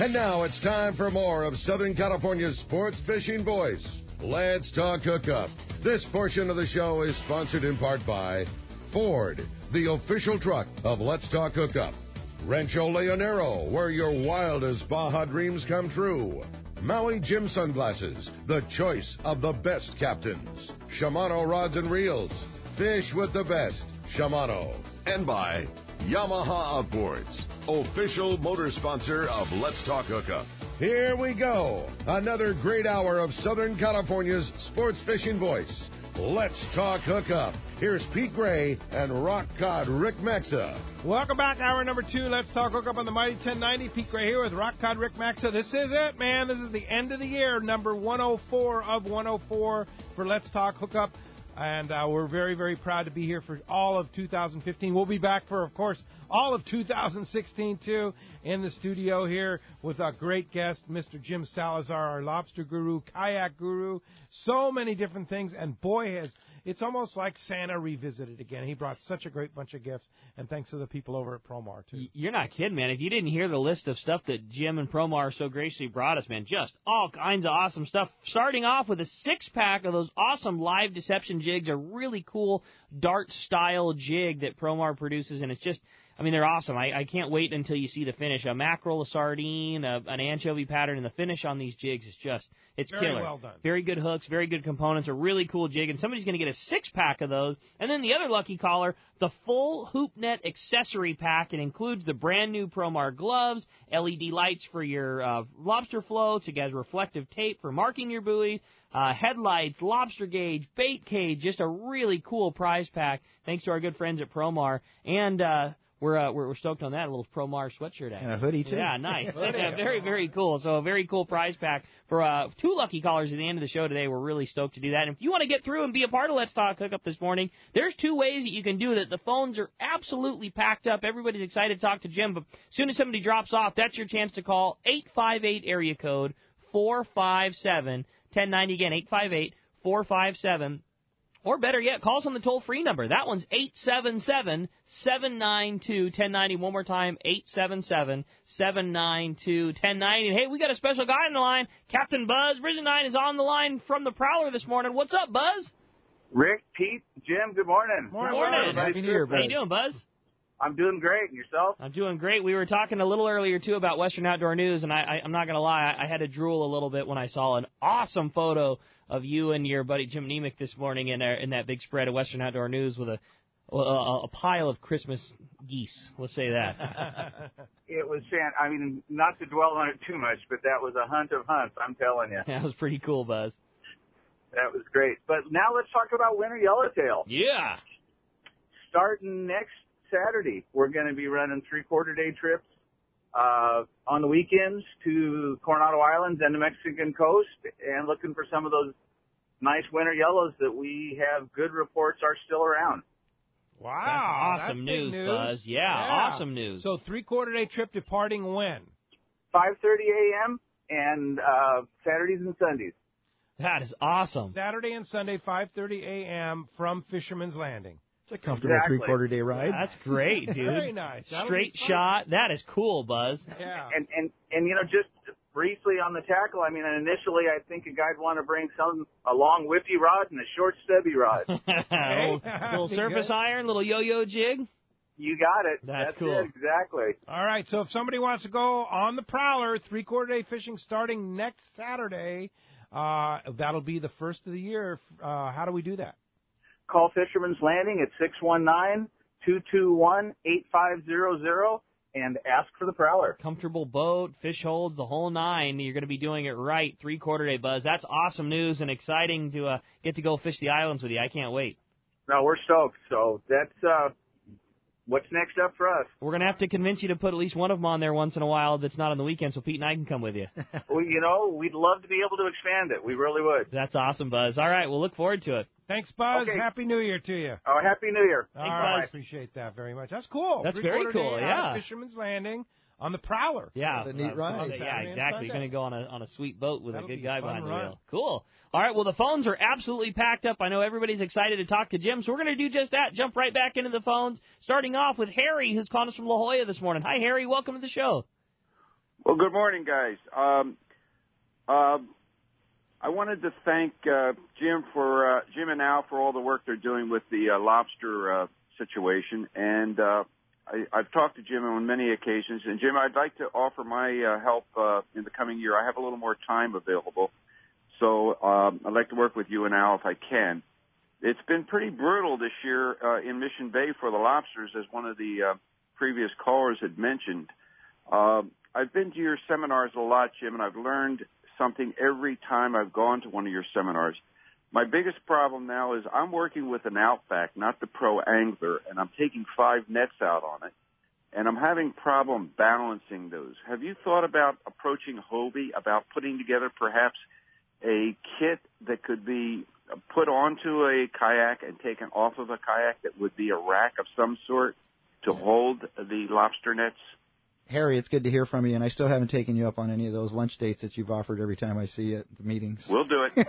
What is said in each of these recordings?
And now it's time for more of Southern California's sports fishing voice. Let's talk hookup. This portion of the show is sponsored in part by Ford, the official truck of Let's Talk Hookup. Rancho Leonero, where your wildest Baja dreams come true. Maui Jim Sunglasses, the choice of the best captains. Shimano Rods and Reels, fish with the best. Shimano. And by Yamaha Outboards, official motor sponsor of Let's Talk Hookup. Here we go. Another great hour of Southern California's sports fishing voice. Let's Talk Hookup. Here's Pete Gray and Rock Cod Rick Maxa. Welcome back, hour number 2. Let's Talk Hookup on the Mighty 1090. Pete Gray here with Rock Cod Rick Maxa. This is it, man. This is the end of the year, number 104 of 104 for Let's Talk Hookup. And we're very, very proud to be here for all of 2015. We'll be back for, of course, all of 2016, too, in the studio here with our great guest, Mr. Jim Salazar, our lobster guru, kayak guru, so many different things. And, boy, it's almost like Santa revisited again. He brought such a great bunch of gifts, and thanks to the people over at Promar, too. You're not kidding, man. If you didn't hear the list of stuff that Jim and Promar so graciously brought us, man, just all kinds of awesome stuff. Starting off with a 6-pack of those awesome live deception jigs, a really cool dart-style jig that Promar produces, and it's just, I mean, they're awesome. I can't wait until you see the finish. A mackerel, a sardine, an anchovy pattern, and the finish on these jigs is just, it's very killer. Well done. Very good hooks, very good components, a really cool jig, and somebody's going to get a 6-pack of those. And then the other lucky caller, the full hoop net accessory pack. It includes the brand new Promar gloves, LED lights for your lobster floats. It has reflective tape for marking your buoys, headlights, lobster gauge, bait cage, just a really cool prize pack. Thanks to our good friends at Promar. And we're stoked on that. A little Promar sweatshirt. And a hoodie, too. Yeah, nice. Yeah, very, very cool. So a very cool prize pack for 2 lucky callers at the end of the show today. We're really stoked to do that. And if you want to get through and be a part of Let's Talk Hookup this morning, there's 2 ways that you can do that. The phones are absolutely packed up. Everybody's excited to talk to Jim. But as soon as somebody drops off, that's your chance to call 858 area code 457 1090. Again, 858 457. Or better yet, call us on the toll-free number. That one's 877-792-1090. One more time, 877-792-1090. And, hey, we got a special guy on the line. Captain Buzz Brizendine is on the line from the Prowler this morning. What's up, Buzz? Rick, Pete, Jim, good morning. Morning. Happy New Year, Buzz. How you doing, Buzz? I'm doing great. And yourself? I'm doing great. We were talking a little earlier, too, about Western Outdoor News, and I'm not going to lie, I had to drool a little bit when I saw an awesome photo of you and your buddy Jim Nemec this morning in that big spread of Western Outdoor News with a pile of Christmas geese. Let's say that. It was, I mean, not to dwell on it too much, but that was a hunt of hunts, I'm telling you. That was pretty cool, Buzz. That was great. But now let's talk about winter yellowtail. Yeah. Starting next Saturday, we're going to be running 3/4-day trips on the weekends to Coronado Islands and the Mexican coast and looking for some of those nice winter yellows that we have good reports are still around. Wow. That's awesome big news, Buzz. Yeah, awesome news. So 3/4-day trip departing when? 5:30 a.m. and Saturdays and Sundays. That is awesome. Saturday and Sunday, 5:30 a.m. from Fisherman's Landing. It's a comfortable 3/4-day ride. That's great, dude. Very nice. Straight shot. That is cool, Buzz. Yeah. And you know, just briefly on the tackle, I mean, initially I think a guy'd want to bring a long whippy rod and a short stubby rod. little surface iron, little yo-yo jig. You got it. That's cool. It, exactly. All right, so if somebody wants to go on the Prowler, 3/4-day fishing starting next Saturday, that'll be the first of the year. How do we do that? Call Fisherman's Landing at 619-221-8500 and ask for the Prowler. Comfortable boat, fish holds, the whole 9. You're going to be doing it right. 3/4-day, Buzz. That's awesome news and exciting to get to go fish the islands with you. I can't wait. No, we're stoked. So that's what's next up for us. We're going to have to convince you to put at least one of them on there once in a while that's not on the weekend so Pete and I can come with you. Well, you know, we'd love to be able to expand it. We really would. That's awesome, Buzz. All right, we'll look forward to it. Thanks, Buzz. Okay. Happy New Year to you. Oh, Happy New Year. Thanks, All right, Buzz. appreciate that very much. That's cool. That's very cool, 3/4-day yeah. out of Fisherman's Landing on the Prowler. Yeah. What a neat ride. Yeah, exactly. You're going to go on a sweet boat with That'll a good be guy a fun behind the run. wheel. Cool. All right, well, the phones are absolutely packed up. I know everybody's excited to talk to Jim, so we're going to do just that. Jump right back into the phones, starting off with Harry, who's calling us from La Jolla this morning. Hi, Harry. Welcome to the show. Well, good morning, guys. I wanted to thank Jim and Al for all the work they're doing with the lobster situation. And I've talked to Jim on many occasions. And, Jim, I'd like to offer my help in the coming year. I have a little more time available. So I'd like to work with you and Al if I can. It's been pretty brutal this year in Mission Bay for the lobsters, as one of the previous callers had mentioned. I've been to your seminars a lot, Jim, and I've learned something every time I've gone to one of your seminars. My biggest problem now is I'm working with an Outback, not the Pro Angler, and I'm taking 5 nets out on it, and I'm having problem balancing those. Have you thought about approaching Hobie, about putting together perhaps a kit that could be put onto a kayak and taken off of a kayak that would be a rack of some sort to hold the lobster nets? Harry, it's good to hear from you, and I still haven't taken you up on any of those lunch dates that you've offered every time I see you at the meetings. We'll do it.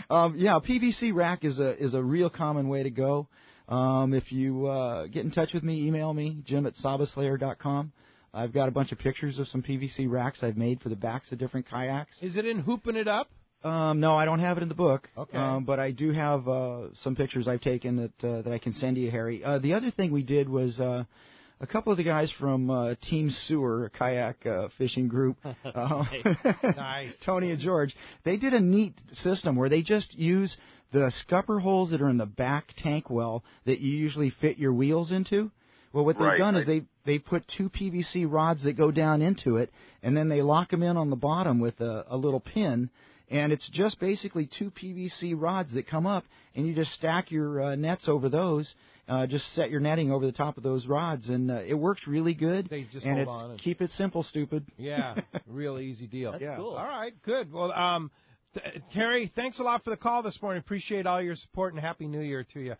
Yeah, PVC rack is a real common way to go. If you get in touch with me, email me, jim@sabaslayer.com. I've got a bunch of pictures of some PVC racks I've made for the backs of different kayaks. Is it in Hoopin' It Up? No, I don't have it in the book. Okay. But I do have some pictures I've taken that I can send to you, Harry. The other thing we did was a couple of the guys from Team Sewer, a kayak fishing group, Nice. Tony and George, they did a neat system where they just use the scupper holes that are in the back tank well that you usually fit your wheels into. Well, what they've done is they put 2 PVC rods that go down into it, and then they lock them in on the bottom with a little pin. And it's just basically 2 PVC rods that come up, and you just stack your nets over those. Just set your netting over the top of those rods, and it works really good. They just and hold it's on. And keep it simple, stupid. yeah, real easy deal. That's cool. All right, good. Well, Terry, thanks a lot for the call this morning. Appreciate all your support, and Happy New Year to you.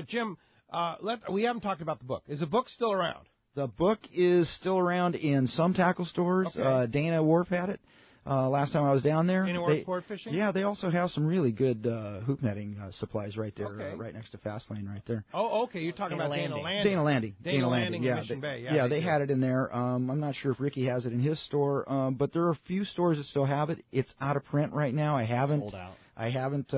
Jim, we haven't talked about the book. Is the book still around? The book is still around in some tackle stores. Okay. Dana Wharf had it last time I was down there. Dana Wharf Sport Fishing? Yeah, they also have some really good hoop netting supplies right there, Okay. right next to Fastlane right there. Oh, okay. You're talking about Dana Landing. Dana Landing. in Yeah, Mission Bay. Yeah, they do. had it in there. I'm not sure if Ricky has it in his store, but there are a few stores that still have it. It's out of print right now. I haven't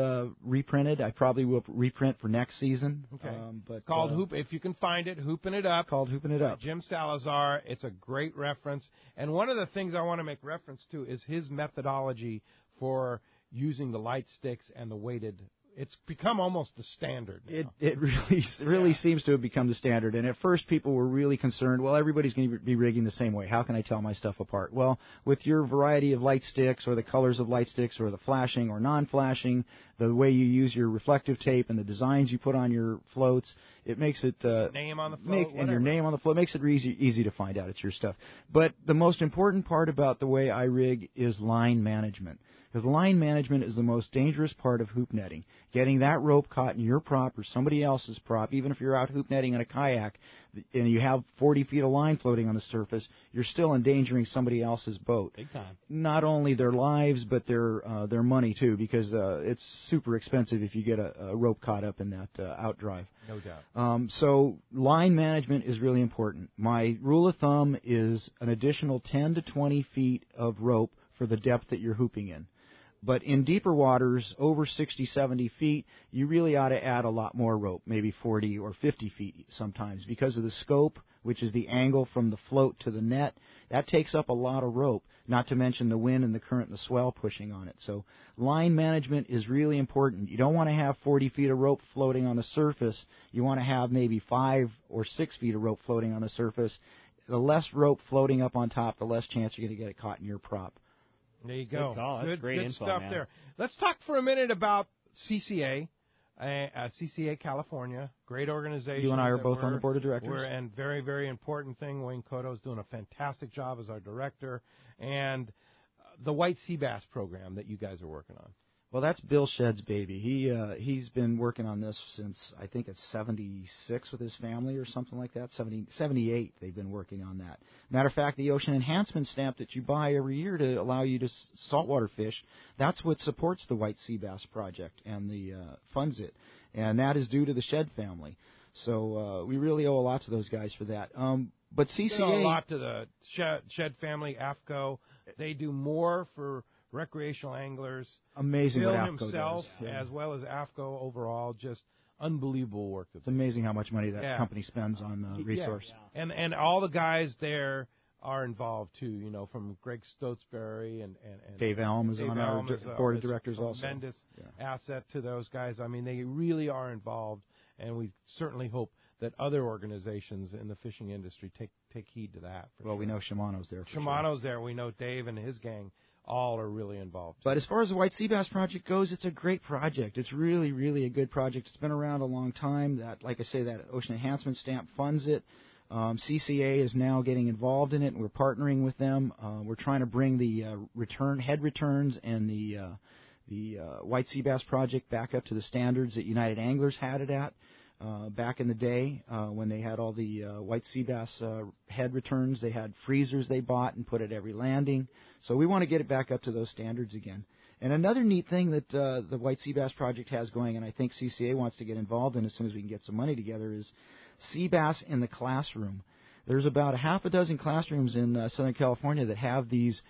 reprinted. I probably will reprint for next season. Okay. But Called Hoop. If you can find it, Hoopin' It Up. Called Hoopin' It Up. Jim Salazar. It's a great reference. And one of the things I want to make reference to is his methodology for using the light sticks and the weighted. It's become almost the standard now. It really seems to have become the standard. And at first people were really concerned, well, everybody's going to be rigging the same way. How can I tell my stuff apart? Well, with your variety of light sticks or the colors of light sticks or the flashing or non-flashing, the way you use your reflective tape and the designs you put on your floats, it makes it name on the float, and your name on the float makes it easy to find out it's your stuff. But the most important part about the way I rig is line management. Because line management is the most dangerous part of hoop netting. Getting that rope caught in your prop or somebody else's prop, even if you're out hoop netting in a kayak and you have 40 feet of line floating on the surface, you're still endangering somebody else's boat. Big time. Not only their lives, but their money, too, because it's super expensive if you get a rope caught up in that outdrive. No doubt. So line management is really important. My rule of thumb is an additional 10 to 20 feet of rope for the depth that you're hooping in. But in deeper waters, over 60, 70 feet, you really ought to add a lot more rope, maybe 40 or 50 feet sometimes, because of the scope, which is the angle from the float to the net. That takes up a lot of rope, not to mention the wind and the current and the swell pushing on it. So line management is really important. You don't want to have 40 feet of rope floating on the surface. You want to have maybe 5 or 6 feet of rope floating on the surface. The less rope floating up on top, the less chance you're going to get it caught in your prop. There you go. Good call. That's great good info, stuff man. there. Let's talk for a minute about CCA. CCA California, great organization. You and I are both on the board of directors. And very, very important thing. Wayne Cotto is doing a fantastic job as our director. And the White Sea Bass program that you guys are working on. Well, that's Bill Shedd's baby. He's been working on this since, I think it's 76 with his family or something like that. 78 they've been working on that. Matter of fact, the Ocean Enhancement Stamp that you buy every year to allow you to saltwater fish, that's what supports the White Sea Bass Project and funds it. And that is due to the Shedd family. So we really owe a lot to those guys for that. But They CCA... do a lot to the Shed family, AFCO. They do more for recreational anglers. Amazing Bill what AFCO himself, does. Yeah. as well as AFCO overall, just unbelievable work. It's amazing how much money that company spends on the resource. Yeah. And all the guys there are involved too. You know, from Greg Stotesbury and Dave Elm is on our board of directors also. also. Tremendous asset to those guys. I mean, they really are involved, and we certainly hope that other organizations in the fishing industry take heed to that. Well, we know Shimano's there. Shimano's there. We know Dave and his gang all are really involved. But as far as the White Sea Bass Project goes, it's a great project. It's really, really a good project. It's been around a long time. That, like I say, that Ocean Enhancement Stamp funds it. CCA is now getting involved in it, and we're partnering with them. We're trying to bring the head returns and the White Sea Bass Project back up to the standards that United Anglers had it at back in the day when they had all the white sea bass head returns. They had freezers they bought and put at every landing. So we want to get it back up to those standards again. And another neat thing that the White Sea Bass Project has going, and I think CCA wants to get involved in as soon as we can get some money together, is sea bass in the classroom. There's about a half a dozen classrooms in Southern California that have these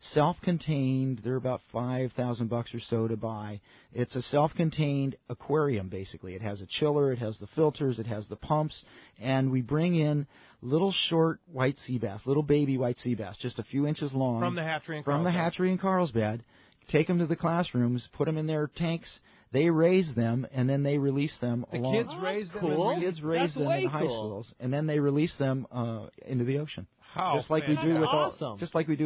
self-contained. They're about $5,000 or so to buy. It's a self-contained aquarium, basically. It has a chiller, it has the filters, it has the pumps, and we bring in little short white sea bass, little baby white sea bass, just a few inches long. From the hatchery in Carlsbad. Take them to the classrooms, put them in their tanks. They raise them, and then they release them along. The kids raise them. Cool. And kids raise them in the high schools, and then they release them into the ocean. Just like we do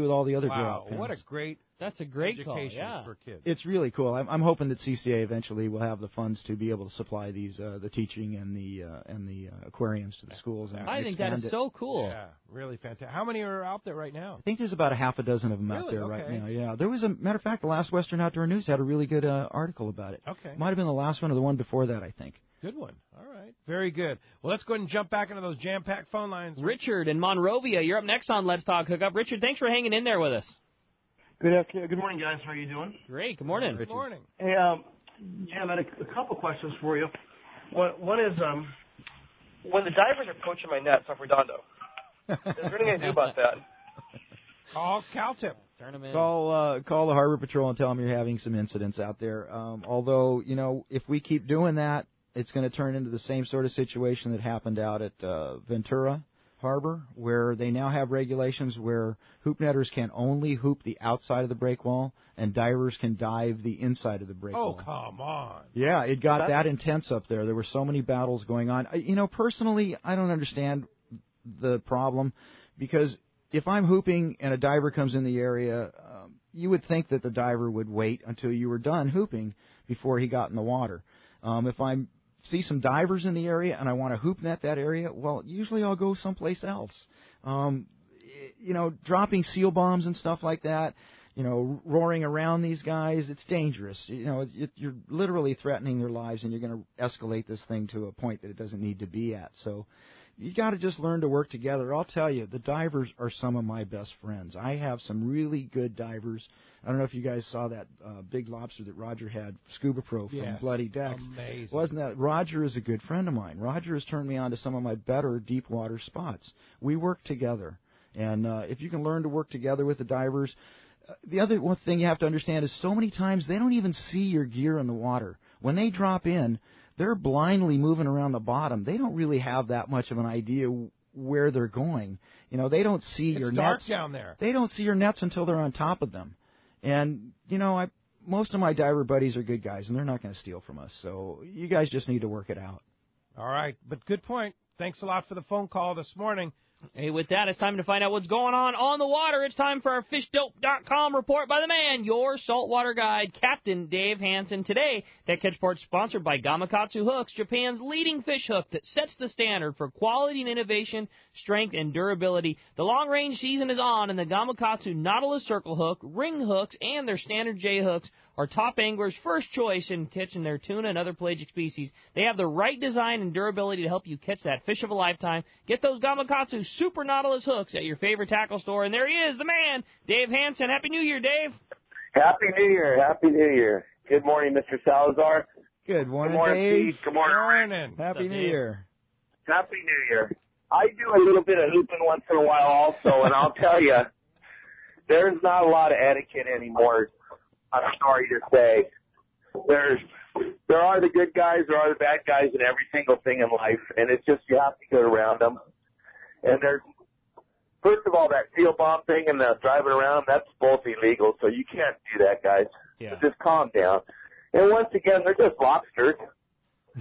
with all the other grow-out pens. What a great That's a great education call, for kids. It's really cool. I'm hoping that CCA eventually will have the funds to be able to supply these the teaching and the aquariums to the schools. And I think that is so cool. Yeah, really fantastic. How many are out there right now? I think there's about a half a dozen of them out there right now. Yeah, there was a matter of fact, the last Western Outdoor News had a really good article about it. Okay, might have been the last one or the one before that, I think. Good one. All right. Very good. Well, let's go ahead and jump back into those jam-packed phone lines. Richard in Monrovia, you're up next on Let's Talk Hookup. Richard, thanks for hanging in there with us. Good afternoon. Good morning, guys. How are you doing? Great. Good morning. Good morning. Hey, Jim, I had a couple questions for you. One is, when the divers are poaching my nets off Redondo, is there anything I can do about that? Call Caltip. Turn them in. Call the Harbor Patrol and tell them you're having some incidents out there. Although, you know, if we keep doing that, it's going to turn into the same sort of situation that happened out at Ventura Harbor, where they now have regulations where hoop netters can only hoop the outside of the break wall and divers can dive the inside of the break wall. Oh, come on. Yeah, it got that intense up there. There were so many battles going on. You know, personally, I don't understand the problem, because if I'm hooping and a diver comes in the area, you would think that the diver would wait until you were done hooping before he got in the water. If I see some divers in the area and I want to hoop net that area, well, usually I'll go someplace else. You know, dropping seal bombs and stuff like that, you know, roaring around these guys, it's dangerous. You know, you're literally threatening their lives, and you're going to escalate this thing to a point that it doesn't need to be at. So you got to just learn to work together. I'll tell you, the divers are some of my best friends. I have some really good divers. I don't know if you guys saw that big lobster that Roger had, Scuba Pro from Bloody Decks. Amazing. Wasn't that? Roger is a good friend of mine. Roger has turned me on to some of my better deep water spots. We work together. And if you can learn to work together with the divers, the other one thing you have to understand is so many times they don't even see your gear in the water. When they drop in, they're blindly moving around the bottom. They don't really have that much of an idea where they're going. You know, they don't see your nets. It's dark down there. They don't see your nets until they're on top of them. And, you know, most of my diver buddies are good guys, and they're not going to steal from us. So you guys just need to work it out. All right. But good point. Thanks a lot for the phone call this morning. Hey, with that, it's time to find out what's going on the water. It's time for our FishDope.com report by the man, your saltwater guide, Captain Dave Hansen. Today, that catch report is sponsored by Gamakatsu Hooks, Japan's leading fish hook that sets the standard for quality and innovation, strength, and durability. The long-range season is on, and the Gamakatsu Nautilus Circle Hook, ring hooks, and their standard J hooks are top anglers' first choice in catching their tuna and other pelagic species. They have the right design and durability to help you catch that fish of a lifetime. Get those Gamakatsu Super Nautilus hooks at your favorite tackle store. And there he is, the man, Dave Hansen. Happy New Year, Dave. Happy New Year. Happy New Year. Good morning, Mr. Salazar. Good morning, Good morning, Dave. Pete. Good morning. Happy New Year. Happy New Year. I do a little bit of hooping once in a while also, and I'll tell you, there's not a lot of etiquette anymore. I'm sorry to say. There are the good guys, there are the bad guys in every single thing in life, and it's just you have to get around them. And there's, first of all, that seal bomb thing and the driving around, that's both illegal, so you can't do that, guys. Yeah. So just calm down. And once again, they're just lobsters.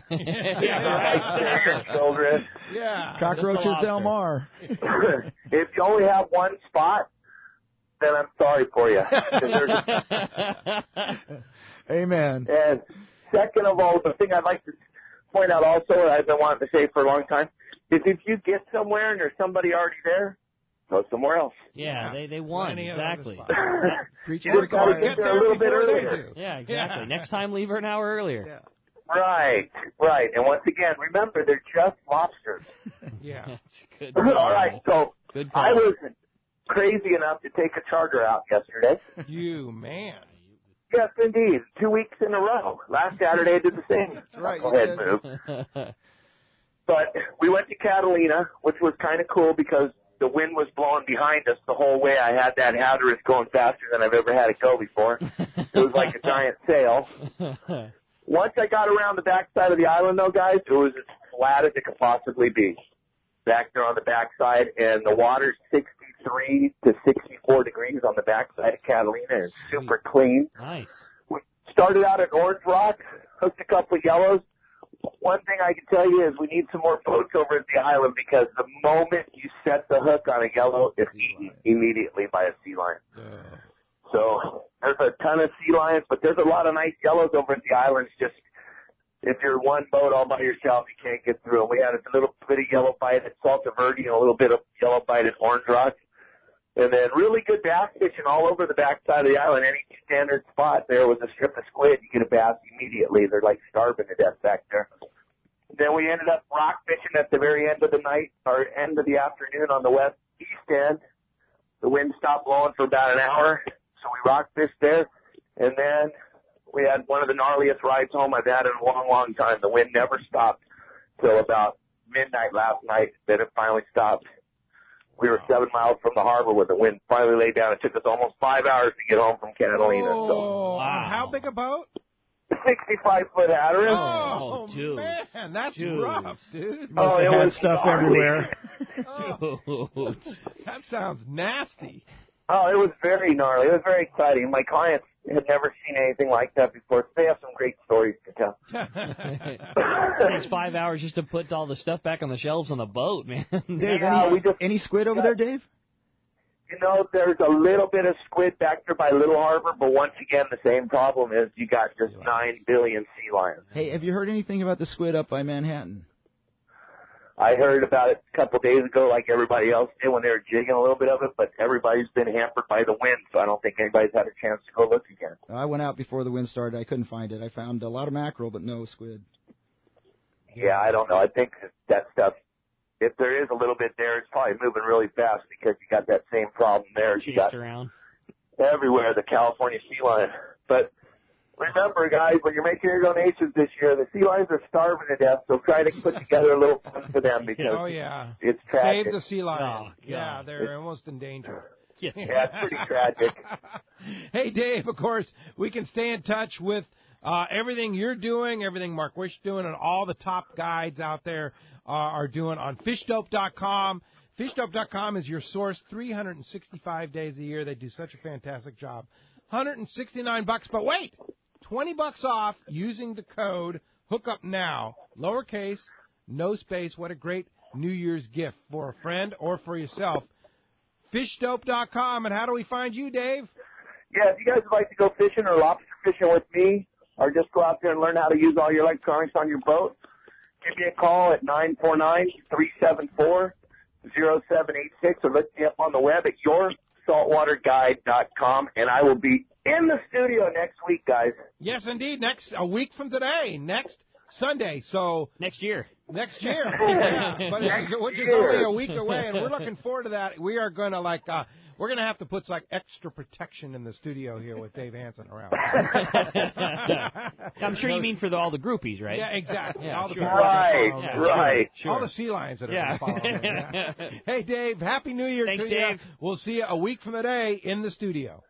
Yeah. Your children. Yeah. Cockroaches Del Mar. If you only have one spot, then I'm sorry for you. Amen. And second of all, the thing I'd like to point out also, and I've been wanting to say for a long time, is if you get somewhere and there's somebody already there, go somewhere else. Yeah, they won. Exactly. Preach You just got to get there a little bit earlier. Yeah, exactly. Next time, leave her an hour earlier. Yeah. Right. And once again, remember, they're just lobsters. Yeah. That's good. All right, so Good call. I was crazy enough to take a charter out yesterday. You man. Yes, indeed. 2 weeks in a row. Last Saturday I did the same. That's right. Go ahead, move. But we went to Catalina, which was kind of cool because the wind was blowing behind us the whole way. I had that Hatteras going faster than I've ever had it go before. It was like a giant sail. Once I got around the backside of the island, though, guys, it was as flat as it could possibly be. Back there on the backside, and the water's 63 to 64 degrees on the backside of Catalina. It's super clean. Nice. We started out at Orange Rock, hooked a couple of yellows. One thing I can tell you is we need some more boats over at the island because the moment you set the hook on a yellow, it's eaten immediately by a sea lion. So there's a ton of sea lions, but there's a lot of nice yellows over at the islands. Just if you're one boat all by yourself, you can't get through. We had a little bit of yellow bite at Salta Verde and a little bit of yellow bite at Orange Rock. And then really good bass fishing all over the backside of the island. Any standard spot there was a strip of squid. You get a bass immediately. They're like starving to death back there. Then we ended up rock fishing at the very end of the night, or end of the afternoon on the west east end. The wind stopped blowing for about an hour, so we rock fished there. And then we had one of the gnarliest rides home I've had in a long, long time. The wind never stopped till about midnight last night. Then it finally stopped. We were 7 miles from the harbor when the wind finally laid down. It took us almost 5 hours to get home from Catalina. Oh, Wow. How big a boat? 65-foot Hatteras. Oh, dude. Man, that's rough, dude. Oh, it was stuff gnarly. everywhere. Oh, that sounds nasty. Oh, it was very gnarly. It was very exciting. My clients had never seen anything like that before. They have some great stories to tell. It takes 5 hours just to put all the stuff back on the shelves on the boat, man. Dave, Yeah, any squid over there, Dave? You know, there's a little bit of squid back there by Little Harbor, but once again, the same problem is you got just 9 billion sea lions. Hey, have you heard anything about the squid up by Manhattan? I heard about it a couple of days ago like everybody else did when they were jigging a little bit of it, but everybody's been hampered by the wind, so I don't think anybody's had a chance to go look again. I went out before the wind started. I couldn't find it. I found a lot of mackerel, but no squid. Yeah, I don't know. I think that stuff, if there is a little bit there, it's probably moving really fast because you got that same problem there. You got Chased around. everywhere the California sea lion. But remember, guys, when you're making your donations this year, the sea lions are starving to death, so try to put together a little fun for them because it's tragic. Save the sea lion. Oh, yeah, they're almost in danger. Yeah, it's pretty tragic. Hey, Dave, of course, we can stay in touch with everything you're doing, everything Mark Wish doing, and all the top guides out there are doing on fishdope.com. Fishdope.com is your source 365 days a year. They do such a fantastic job. $169, but wait, $20 off using the code HOOKUPNOW, lowercase, no space. What a great New Year's gift for a friend or for yourself. Fishdope.com, and how do we find you, Dave? Yeah, if you guys would like to go fishing or lobster fishing with me, or just go out there and learn how to use all your electronics on your boat, give me a call at 949-374-0786, or look me up on the web at yoursaltwaterguide.com, and I will be in the studio next week, guys. Yes, indeed. A week from today, next Sunday. So Next year. next year, yeah, but which is only a week away, and we're looking forward to that. We are going to We're going to have to put like extra protection in the studio here with Dave Hansen around. I'm sure you mean for all the groupies, right? Yeah, exactly. Yeah, all the sure. people that Right, follow him. right. Sure. All the sea lions that are going to follow him. Yeah. Hey, Dave, Happy New Year Thanks, to you. Dave. We'll see you a week from today in the studio.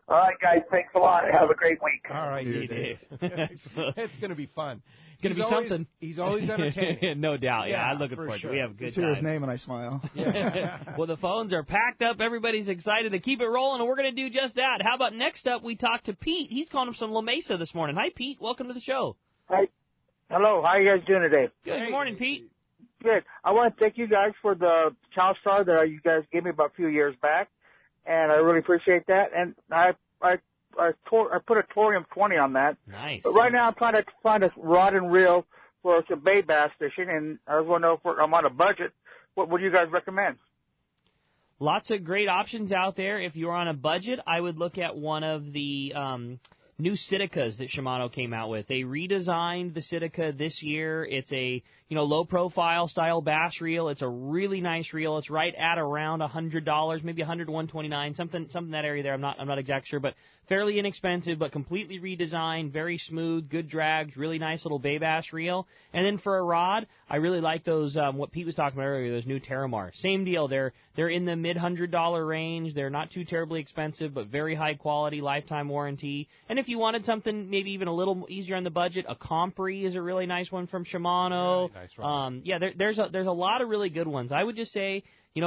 All right, guys. Thanks a lot. Have a great week. All right, See you, you, Dave. It's going to be fun. It's going to be something. He's always entertaining. No doubt. Yeah, I'm looking for forward sure. to it. We have a good Just hear his time. name and I smile. Well, the phones are packed up. Everybody's excited to keep it rolling, and we're going to do just that. How about next up, we talk to Pete. He's calling from La Mesa this morning. Hi, Pete. Welcome to the show. Hi. Hello. How you guys doing today? Good morning, Pete. Good. I want to thank you guys for the Chow Star that you guys gave me about a few years back, and I really appreciate that. And I put a Torium 20 on that. Nice. But right now I'm trying to find a rod and reel for some bay bass fishing, and I was wondering if I'm on a budget. What would you guys recommend? Lots of great options out there. If you're on a budget, I would look at one of the new Siticas that Shimano came out with. They redesigned the Sitica this year. It's a low-profile style bass reel. It's a really nice reel. It's right at around $100, maybe $100, $129, something in that area there. I'm not exactly sure, but fairly inexpensive, but completely redesigned, very smooth, good drags, really nice little bay bass reel. And then for a rod, I really like those, what Pete was talking about earlier, those new Terramar. Same deal. They're in the mid-$100 range. They're not too terribly expensive, but very high quality, lifetime warranty. And if you wanted something maybe even a little easier on the budget, a Compre is a really nice one from Shimano. Really nice rod. There's a lot of really good ones. I would just say,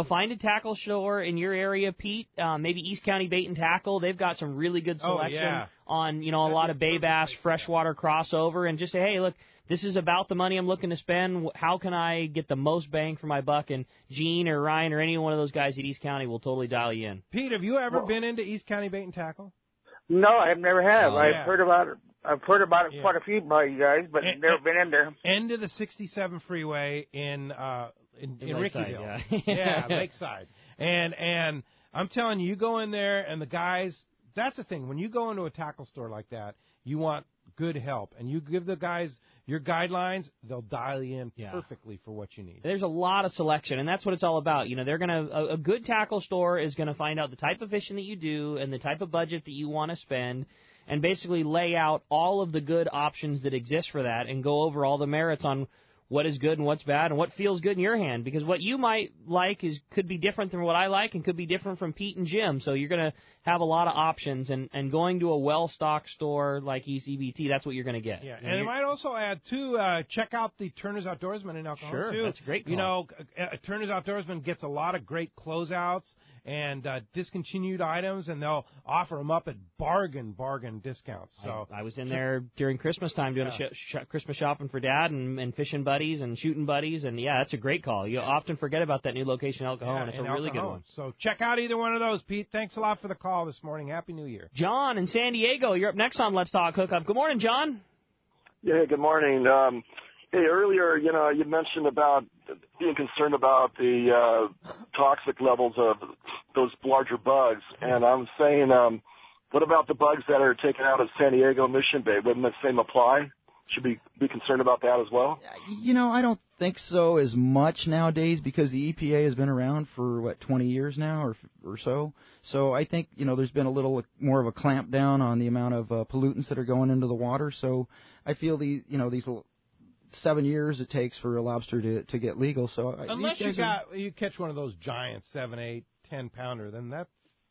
find a tackle store in your area, Pete. Maybe East County Bait and Tackle. They've got some really good selection on, a lot of bay bass, freshwater crossover, and just say, hey, look, this is about the money I'm looking to spend. How can I get the most bang for my buck? And Gene or Ryan or any one of those guys at East County will totally dial you in. Pete, have you ever been into East County Bait and Tackle? No, I never have. Oh, I've heard about it. I've heard about it quite a few by you guys, but never been in there. End of the 67 freeway in Rickyville. Yeah. Lakeside. And I'm telling you, you go in there and the guys, that's the thing. When you go into a tackle store like that, you want good help. And you give the guys your guidelines, they'll dial you in perfectly for what you need. There's a lot of selection, and that's what it's all about. They're a good tackle store is going to find out the type of fishing that you do and the type of budget that you want to spend, and basically lay out all of the good options that exist for that and go over all the merits on what is good and what's bad and what feels good in your hand. Because what you might like could be different than what I like and could be different from Pete and Jim. So you're going to have a lot of options. And going to a well-stocked store like ECBT, that's what you're going to get. Yeah, and I might also add, too, check out the Turner's Outdoorsman in El Cajon, Sure, too. that's a great call. Turner's Outdoorsman gets a lot of great closeouts and discontinued items, and they'll offer them up at bargain discounts. So I was in there during Christmas time doing Christmas shopping for Dad and fishing buddies and shooting buddies, and that's a great call. You often forget about that new location in El Cajon. It's a really good one. So check out either one of those, Pete. Thanks a lot for the call this morning. Happy New Year. John in San Diego, you're up next on Let's Talk Hookup. Good morning, John. Yeah, good morning. Hey, earlier, you mentioned about being concerned about the toxic levels of those larger bugs, and I'm saying, what about the bugs that are taken out of San Diego Mission Bay? Wouldn't the same apply? Should we be concerned about that as well? I don't think so as much nowadays because the EPA has been around for, 20 years now or so. So I think, there's been a little more of a clamp down on the amount of pollutants that are going into the water. So I feel these 7 years it takes for a lobster to get legal. So unless you catch one of those giant 7, 8, 10-pounder, then that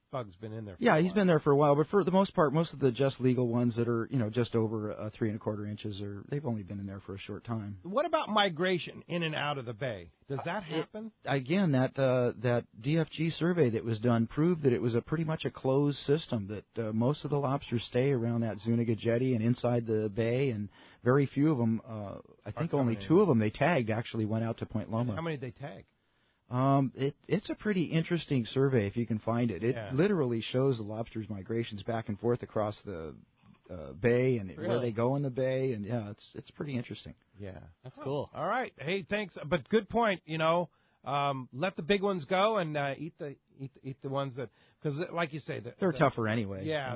bug's been in there. He's been there for a while, but for the most part, most of the just legal ones that are just over 3 1/4 inches they've only been in there for a short time. What about migration in and out of the bay? Does that happen? Again, that DFG survey that was done proved that it was pretty much a closed system. That most of the lobsters stay around that Zuniga jetty and inside the bay, and very few of them. I think only 2 of them they tagged actually went out to Point Loma. How many did they tag? It's a pretty interesting survey if you can find it. It literally shows the lobsters' migrations back and forth across the bay and where they go in the bay, and it's pretty interesting. Yeah, that's cool. All right, hey, thanks. But good point. Let the big ones go and eat the ones that, because like you say, they're tougher anyway. Yeah,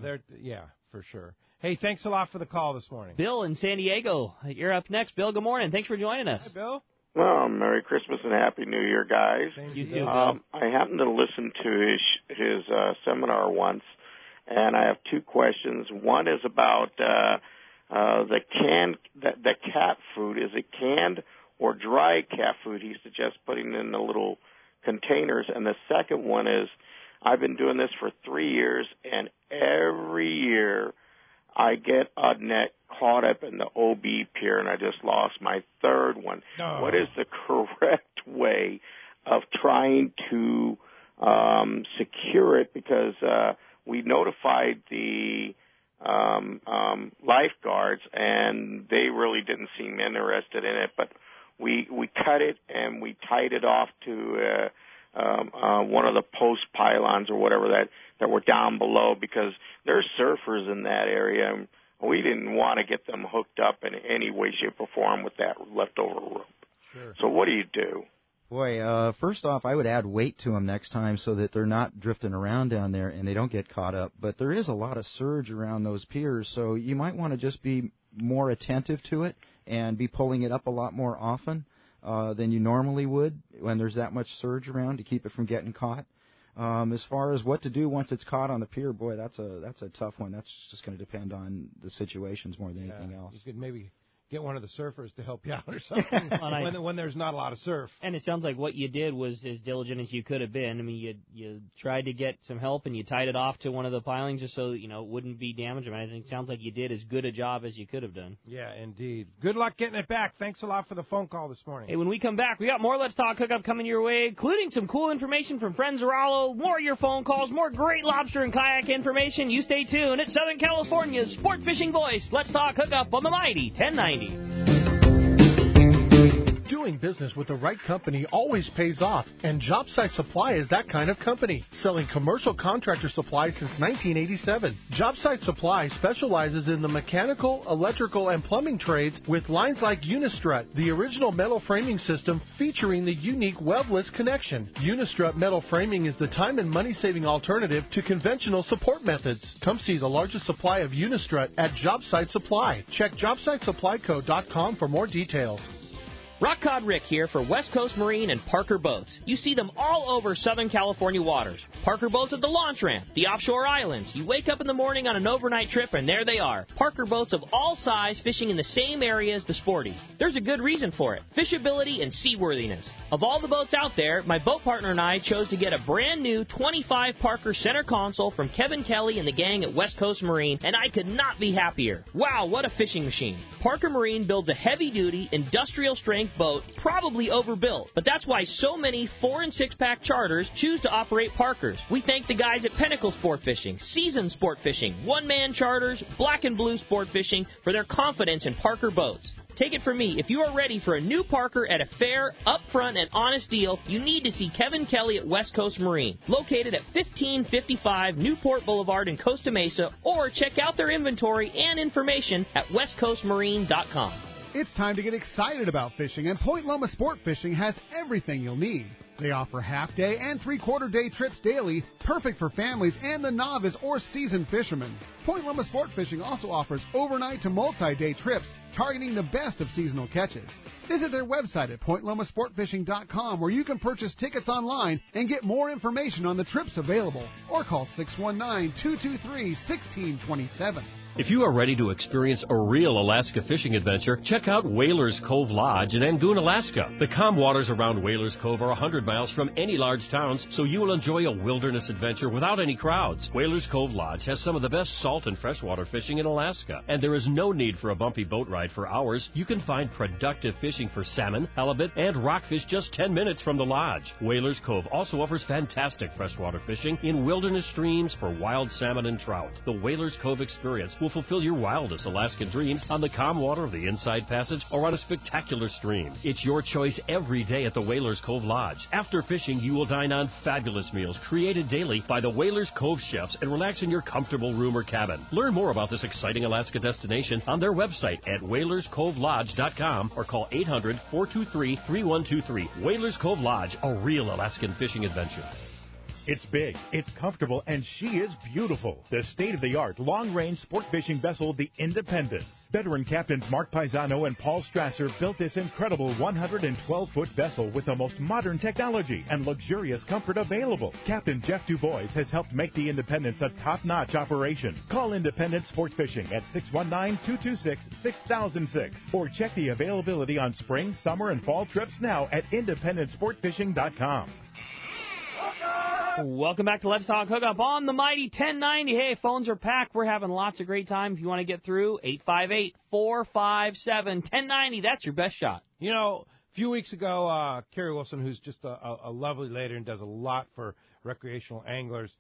for sure. Hey, thanks a lot for the call this morning. Bill in San Diego, you're up next. Bill, good morning. Thanks for joining us. Hi, Bill. Well, Merry Christmas and Happy New Year, guys. You too. I happened to listen to his seminar once, and I have two questions. One is about the cat food. Is it canned or dry cat food? He suggests putting in the little containers. And the second one is, I've been doing this for 3 years, and every year I get a net caught up in the OB pier, and I just lost my third one. Oh. What is the correct way of trying to secure it? Because we notified the lifeguards, and they really didn't seem interested in it, but we cut it and we tied it off to one of the post pylons or whatever that were down below, because there's surfers in that area, and we didn't want to get them hooked up in any way, shape, or form with that leftover rope. Sure. So what do you do? Boy, first off, I would add weight to them next time so that they're not drifting around down there and they don't get caught up. But there is a lot of surge around those piers, so you might want to just be more attentive to it and be pulling it up a lot more often than you normally would when there's that much surge around to keep it from getting caught. As far as what to do once it's caught on the pier, boy, that's a tough one. That's just going to depend on the situations more than anything else. You could maybe get one of the surfers to help you out or something when there's not a lot of surf. And it sounds like what you did was as diligent as you could have been. I mean, you tried to get some help and you tied it off to one of the pilings just so it wouldn't be damaged. I mean, I think it sounds like you did as good a job as you could have done. Yeah, indeed. Good luck getting it back. Thanks a lot for the phone call this morning. Hey, when we come back, we got more Let's Talk Hookup coming your way, including some cool information from Friends Zarallo, more of your phone calls, more great lobster and kayak information. You stay tuned. It's Southern California's sport fishing voice. Let's Talk Hookup on the Mighty 1090. Doing business with the right company always pays off, and JobSite Supply is that kind of company, selling commercial contractor supplies since 1987. JobSite Supply specializes in the mechanical, electrical, and plumbing trades with lines like Unistrut, the original metal framing system featuring the unique webless connection. Unistrut metal framing is the time and money-saving alternative to conventional support methods. Come see the largest supply of Unistrut at JobSite Supply. Check JobSiteSupplyCo.com for more details. Rock Cod Rick here for West Coast Marine and Parker Boats. You see them all over Southern California waters. Parker Boats at the launch ramp, the offshore islands. You wake up in the morning on an overnight trip and there they are. Parker Boats of all size fishing in the same area as the sporties. There's a good reason for it. Fishability and seaworthiness. Of all the boats out there, my boat partner and I chose to get a brand new 25 Parker center console from Kevin Kelly and the gang at West Coast Marine, and I could not be happier. Wow, what a fishing machine. Parker Marine builds a heavy-duty, industrial-strength boat, probably overbuilt, but that's why so many 4- and 6-pack charters choose to operate Parkers. We thank the guys at Pinnacle Sport Fishing, Season Sport Fishing, One-Man Charters, Black and Blue Sport Fishing for their confidence in Parker boats. Take it from me, if you are ready for a new Parker at a fair, upfront, and honest deal, you need to see Kevin Kelly at West Coast Marine, located at 1555 Newport Boulevard in Costa Mesa, or check out their inventory and information at westcoastmarine.com. It's time to get excited about fishing, and Point Loma Sport Fishing has everything you'll need. They offer half-day and three-quarter-day trips daily, perfect for families and the novice or seasoned fishermen. Point Loma Sport Fishing also offers overnight to multi-day trips, targeting the best of seasonal catches. Visit their website at pointlomasportfishing.com, where you can purchase tickets online and get more information on the trips available, or call 619-223-1627. If you are ready to experience a real Alaska fishing adventure, check out Whalers Cove Lodge in Angoon, Alaska. The calm waters around Whalers Cove are 100 miles from any large towns, so you will enjoy a wilderness adventure without any crowds. Whalers Cove Lodge has some of the best salt and freshwater fishing in Alaska, and there is no need for a bumpy boat ride for hours. You can find productive fishing for salmon, halibut, and rockfish just 10 minutes from the lodge. Whalers Cove also offers fantastic freshwater fishing in wilderness streams for wild salmon and trout. The Whalers Cove experience will fulfill your wildest Alaskan dreams on the calm water of the Inside Passage or on a spectacular stream. It's your choice every day at the Whalers Cove Lodge. After fishing, you will dine on fabulous meals created daily by the Whalers Cove chefs and relax in your comfortable room or cabin. Learn more about this exciting Alaska destination on their website at whalerscovelodge.com or call 800-423-3123. Whalers Cove Lodge, a real Alaskan fishing adventure. It's big, it's comfortable, and she is beautiful. The state-of-the-art long-range sport fishing vessel, the Independence. Veteran captains Mark Paisano and Paul Strasser built this incredible 112-foot vessel with the most modern technology and luxurious comfort available. Captain Jeff Dubois has helped make the Independence a top-notch operation. Call Independence Sport Fishing at 619-226-6006 or check the availability on spring, summer, and fall trips now at IndependenceSportFishing.com. Welcome back to Let's Talk Hookup on the Mighty 1090. Hey, phones are packed. We're having lots of great time. If you want to get through, 858-457-1090. That's your best shot. You know, a few weeks ago, Carrie Wilson, who's just a lovely lady and does a lot for recreational anglers,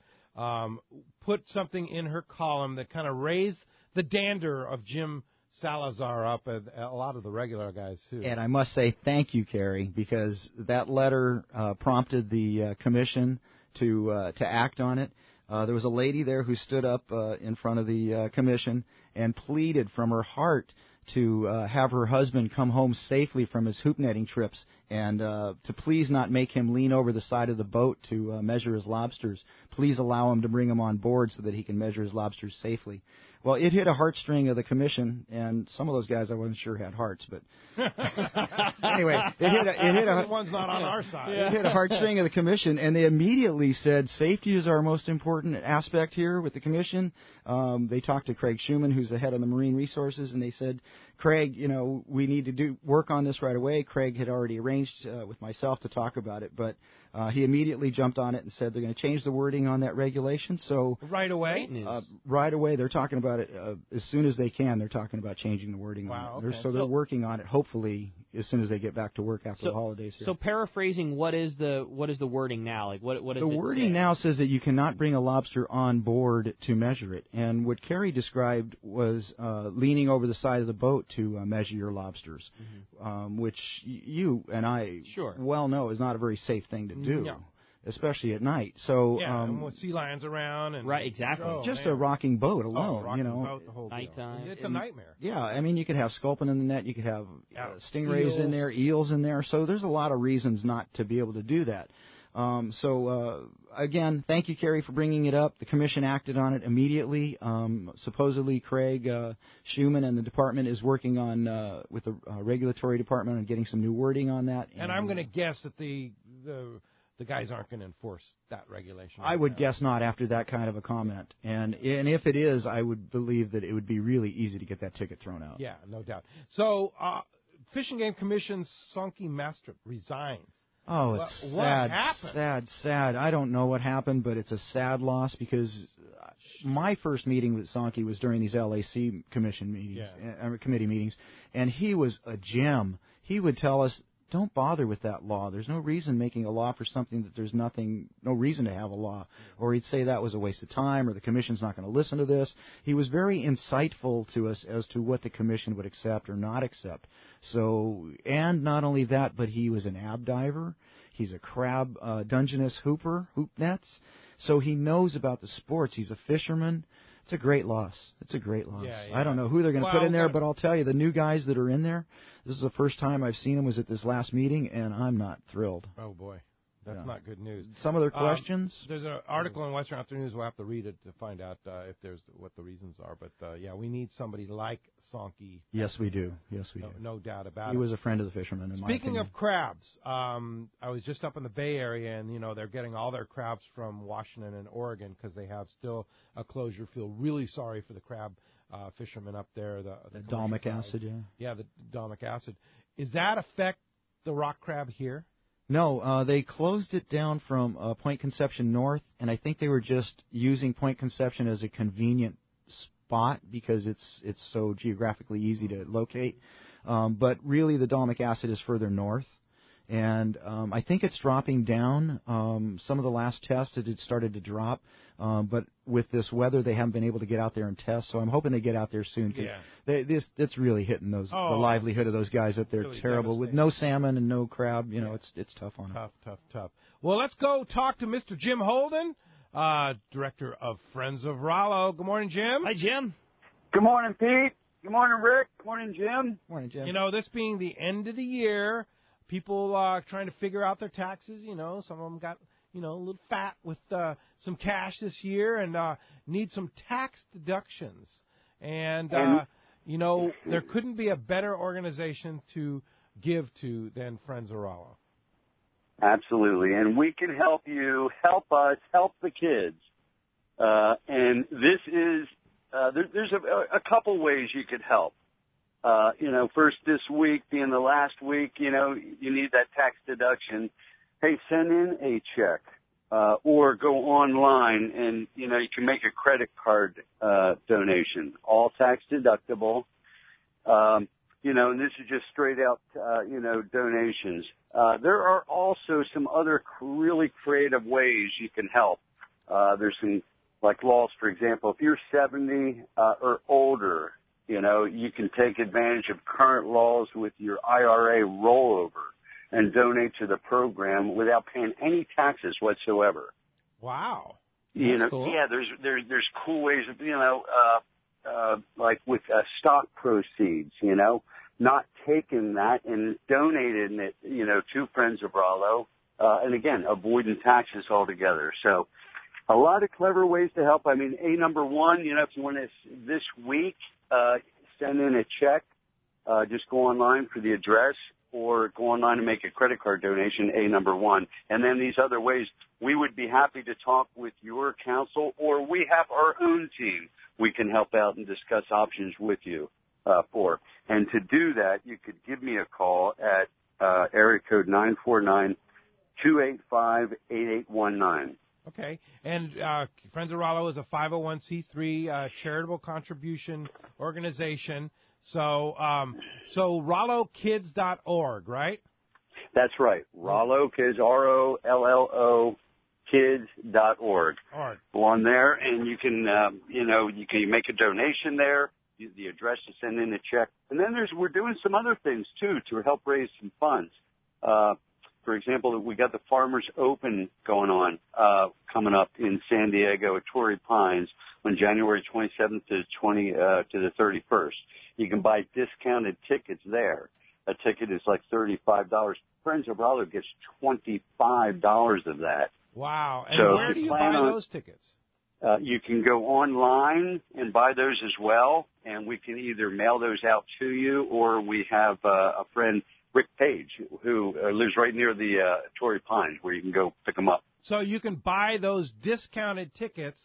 put something in her column that kind of raised the dander of Jim Salazar up, and a lot of the regular guys, too. And I must say thank you, Carrie, because that letter prompted the commission to act on it. There was a lady there who stood up in front of the commission and pleaded from her heart to have her husband come home safely from his hoop netting trips and to please not make him lean over the side of the boat to measure his lobsters. Please allow him to bring him on board so that he can measure his lobsters safely. Well, it hit a heartstring of the commission, and some of those guys I wasn't sure had hearts, but anyway, it hit a one's not on our side. It hit a heartstring of the commission, and they immediately said safety is our most important aspect here with the commission. They talked to Craig Schumann, who's the head of the Marine Resources, and they said, Craig, you know, we need to do work on this right away. Craig had already arranged with myself to talk about it, but he immediately jumped on it and said they're going to change the wording on that regulation. So right away, right away, they're talking about it as soon as they can. They're talking about changing the wording on it. Okay. So they're working on it. Hopefully, as soon as they get back to work after the holidays. Here. So paraphrasing, what is the wording now? Like what is the it wording say? now says that you cannot bring a lobster on board to measure it. And what Carrie described was leaning over the side of the boat to measure your lobsters, which you and I well know is not a very safe thing to do. No. Especially at night. So and with sea lions around and right, exactly. Just a rocking boat alone, you know. Boat, the whole nighttime. It's a nightmare. Yeah, I mean you could have sculpin in the net, you could have stingrays eels in there, eels in there. So there's a lot of reasons not to be able to do that. Again, thank you, Carrie, for bringing it up. The commission acted on it immediately. Supposedly, Craig Schumann and the department is working on with the regulatory department on getting some new wording on that. And I'm going to guess that the guys aren't going to enforce that regulation. I would guess not after that kind of a comment. And if it is, I would believe that it would be really easy to get that ticket thrown out. Yeah, no doubt. So, Fish and Game Commission Sonky Mastrip resigns. Oh, it's what sad, happened? sad. I don't know what happened, but it's a sad loss because my first meeting with Sonky was during these LAC commission meetings, committee meetings, and he was a gem. He would tell us, don't bother with that law. There's no reason making a law for something that there's no reason to have a law. Or he'd say that was a waste of time, or the commission's not going to listen to this. He was very insightful to us as to what the commission would accept or not accept. So, and not only that, but he was an ab diver. He's a crab Dungeness hooper, hoop nets. So he knows about the sports. He's a fisherman. It's a great loss. It's a great loss. Yeah. I don't know who they're going to put in there, but I'll tell you, the new guys that are in there, this is the first time I've seen them was at this last meeting, and I'm not thrilled. Oh, boy. That's not good news. Some of their questions? There's an article in Western Afternoons. We'll have to read it to find out if there's what the reasons are. But, we need somebody like Sonky. Yes, we do. Yes, we do. No doubt about it. He was a friend of the fishermen, in my opinion. Speaking of crabs, I was just up in the Bay Area, and, they're getting all their crabs from Washington and Oregon because they have still a closure. Feel really sorry for the crab fishermen up there. The domic acid, Yeah, the domic acid. Does that affect the rock crab here? No, they closed it down from Point Conception north, and I think they were just using Point Conception as a convenient spot because it's so geographically easy to locate. But really, the domic acid is further north, and I think it's dropping down. Some of the last tests it had started to drop, but with this weather, they haven't been able to get out there and test. So I'm hoping they get out there soon because it's really hitting the livelihood of those guys up there. Really terrible with no salmon and no crab. It's tough on them. Tough. Well, let's go talk to Mr. Jim Holden, director of Friends of Rollo. Good morning, Jim. Hi, Jim. Good morning, Pete. Good morning, Rick. Good morning, Jim. Morning, Jim. This being the end of the year, people trying to figure out their taxes. Some of them got a little fat with some cash this year and need some tax deductions. And there couldn't be a better organization to give to than Friends of Rollo. Absolutely. And we can help you, help us, help the kids. And this is, there's a couple ways you could help. First this week being the last week, you need that tax deduction. Hey, send in a check, or go online and, you can make a credit card, donation, all tax deductible. And this is just straight out, donations. There are also some other really creative ways you can help. There's some, like laws, for example, if you're 70, or older, you can take advantage of current laws with your IRA rollover and donate to the program without paying any taxes whatsoever. Wow. Cool. Yeah, there's cool ways of, like with stock proceeds, not taking that and donating it, to Friends of Rollo, and again, avoiding taxes altogether. So a lot of clever ways to help. I mean, number one, if you want to this week, send in a check, just go online for the address or go online and make a credit card donation, number one. And then these other ways, we would be happy to talk with your counsel, or we have our own team we can help out and discuss options with you for. And to do that, you could give me a call at area code 949-285-8819. Okay. And Friends of Rollo is a 501c3 charitable contribution organization. So RolloKids.org, right? That's right. Rollo Kids, ROLLO Kids.org. Go on there, and you can, you can make a donation there. The address to send in a check. And then we're doing some other things, too, to help raise some funds. For example, we got the Farmers Open going on, coming up in San Diego at Torrey Pines on January 27th to the 31st. You can buy discounted tickets there. A ticket is like $35. Friends of Rollo gets $25 of that. Wow. And so where do you buy those tickets? You can go online and buy those as well, and we can either mail those out to you, or we have a friend, Rick Page, who lives right near the Torrey Pines, where you can go pick them up. So you can buy those discounted tickets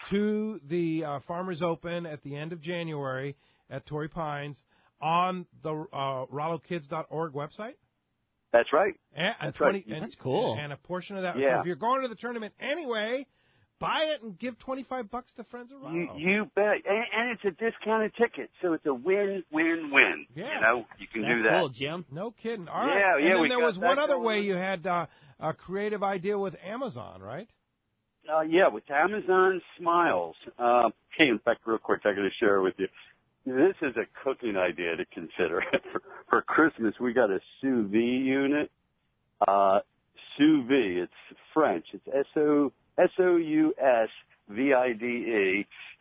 to the Farmers Open at the end of January at Torrey Pines on the RolloKids.org website? That's right. That's cool. And a portion of that. Yeah. So if you're going to the tournament anyway, buy it and give $25 to Friends of Rollo. You bet. And it's a discounted ticket, so it's a win-win-win. Yeah. You can do that. Cool, Jim. No kidding. All right. Yeah, and then we there got was that one other going way on. you had a creative idea with Amazon, right? With Amazon Smiles. Hey, in fact, real quick, I got to share with you. This is a cooking idea to consider. For Christmas, we got a sous vide unit. Sous vide, it's French. It's SOUSVIDE.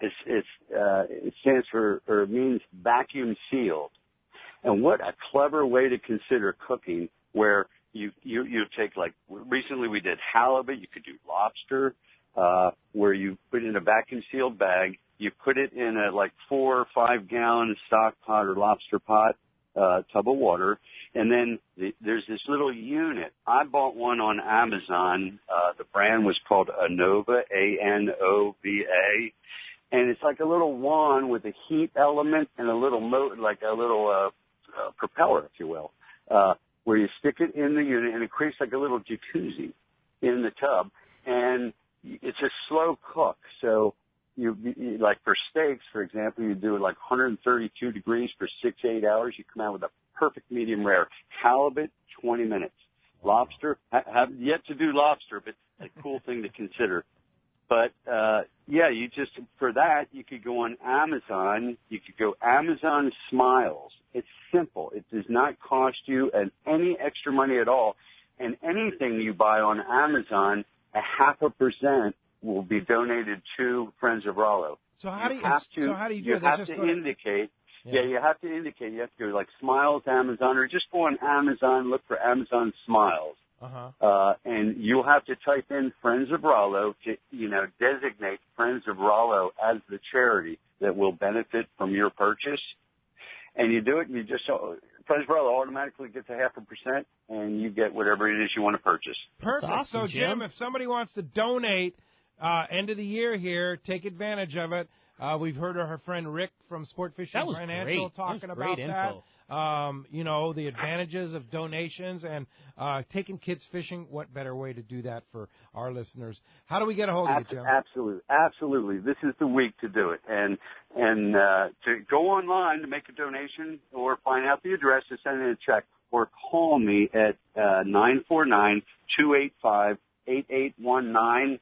It stands for, or means vacuum sealed. And what a clever way to consider cooking, where you take, like, recently we did halibut. You could do lobster, where you put in a vacuum sealed bag. You put it in a 4 or 5 gallon stock pot or lobster pot, tub of water. And then there's this little unit. I bought one on Amazon. The brand was called Anova, ANOVA. And it's like a little wand with a heat element and a little propeller, if you will, where you stick it in the unit and it creates like a little jacuzzi in the tub. And it's a slow cook. So you like for steaks, for example, you do it like 132 degrees for 6-8 hours. You come out with a perfect medium rare. Halibut, 20 minutes. Lobster, have yet to do lobster, but a cool thing to consider. But, for that, you could go on Amazon. You could go Amazon Smiles. It's simple. It does not cost you any extra money at all. And anything you buy on Amazon, 0.5% will be donated to Friends of Rollo. So how do you do it? You have to indicate. Yeah, you have to indicate. You have to go like Smiles Amazon, or just go on Amazon, look for Amazon Smiles. And you'll have to type in Friends of Rollo to, designate Friends of Rollo as the charity that will benefit from your purchase. And you do it, and you just Friends of Rollo automatically gets 0.5%, and you get whatever it is you want to purchase. Perfect. Awesome, so, Jim, if somebody wants to donate end of the year here, take advantage of it. We've heard of her friend Rick from Sport Fishing Financial talking about that. The advantages of donations and taking kids fishing. What better way to do that for our listeners? How do we get a hold of you, Jim? Absolutely. This is the week to do it. And to go online to make a donation or find out the address to send in a check or call me at 949-285-8819.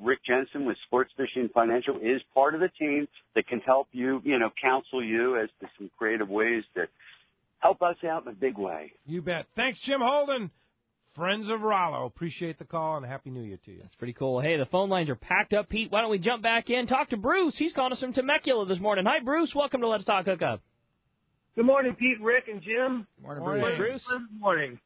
Rick Jensen with Sports Fishing Financial is part of the team that can help you, counsel you as to some creative ways to help us out in a big way. You bet. Thanks, Jim Holden. Friends of Rollo. Appreciate the call, and Happy New Year to you. That's pretty cool. Hey, the phone lines are packed up, Pete. Why don't we jump back in, talk to Bruce. He's calling us from Temecula this morning. Hi, Bruce. Welcome to Let's Talk Hookup. Good morning, Pete, Rick, and Jim. Morning, Bruce. Good morning.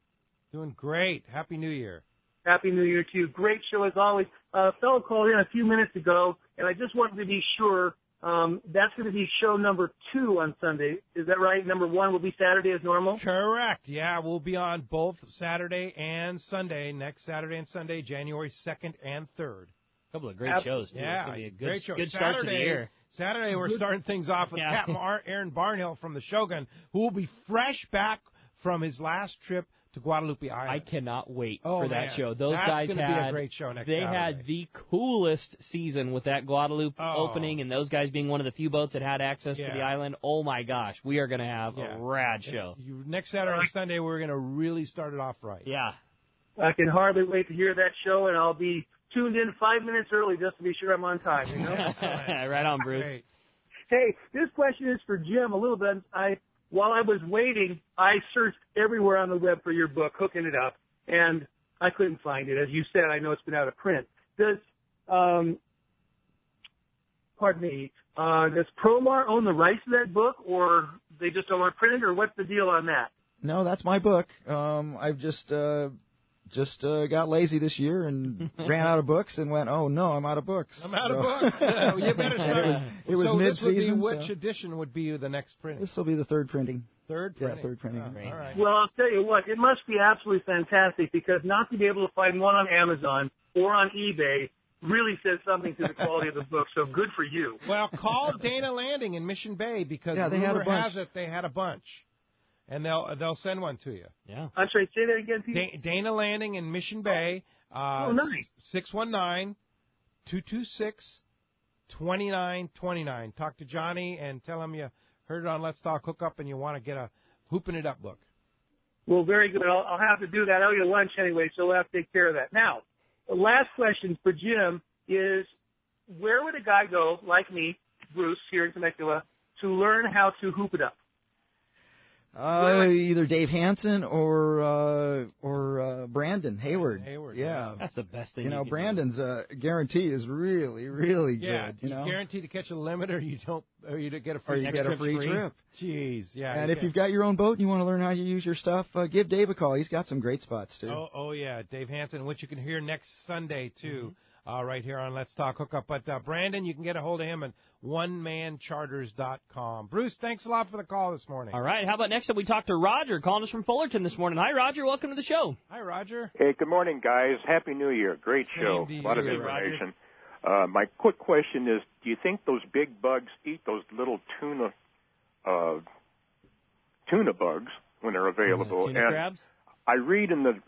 Doing great. Happy New Year. Happy New Year to you. Great show as always. A fellow called in a few minutes ago, and I just wanted to be sure that's going to be show number 2 on Sunday. Is that right? Number 1 will be Saturday as normal? Correct. Yeah, we'll be on both Saturday and Sunday, next Saturday and Sunday, January 2nd and 3rd. A couple of great shows, too. Yeah, it's going to be a great show. good start to the year. Saturday, we're starting things off with Captain Aaron Barnhill from the Shogun, who will be fresh back from his last trip to Guadalupe Island. I cannot wait for that show. Those That's guys gonna be a great show next They Saturday. had the coolest season with that Guadalupe opening, and those guys being one of the few boats that had access to the island. Oh my gosh, we are going to have a rad show. Next Saturday and Sunday, we're going to really start it off right. Yeah. I can hardly wait to hear that show, and I'll be tuned in 5 minutes early just to be sure I'm on time. Right on, Bruce. Great. Hey, this question is for Jim a little bit. While I was waiting, I searched everywhere on the web for your book, Hooking It Up, and I couldn't find it. As you said, I know it's been out of print. Does Promar own the rights to that book, or they just don't want to print it, or what's the deal on that? No, that's my book. I've just got lazy this year and ran out of books and went, oh no, I'm out of books. I'm out of books. You better start. It was mid-season. Which edition would be the next printing? This will be the third printing. Third printing. Yeah, third printing. All right. Well, I'll tell you what, it must be absolutely fantastic because not to be able to find one on Amazon or on eBay really says something to the quality of the book. So good for you. Well, call Dana Landing in Mission Bay because rumor has it they had a bunch. And they'll send one to you. Yeah. I'm sorry, say that again, Pete. Dana Landing in Mission Bay. Nice. 619-226-2929. Talk to Johnny and tell him you heard it on Let's Talk Hookup and you want to get a Hooping It Up book. Well, very good. I'll have to do that. I'll eat lunch anyway, so we'll have to take care of that. Now, the last question for Jim is, where would a guy go, like me, Bruce, here in Temecula, to learn how to hoop it up? Either Dave Hansen or Brandon Hayward. Yeah, that's the best thing. Brandon's guarantee is really, really good. You guarantee to catch a limit, or you don't get a free trip. Jeez, yeah. And if you've got your own boat and you want to learn how you use your stuff, give Dave a call. He's got some great spots too. Oh yeah, Dave Hansen, which you can hear next Sunday too. Right here on Let's Talk Hookup. But Brandon, you can get a hold of him at onemancharters.com. Bruce, thanks a lot for the call this morning. All right, how about next up we talk to Roger calling us from Fullerton this morning. Hi, Roger. Welcome to the show. Hi, Roger. Hey, good morning, guys. Happy New Year. Great show. A lot of information. My quick question is, do you think those big bugs eat those little tuna bugs when they're available? Tuna crabs? I read in the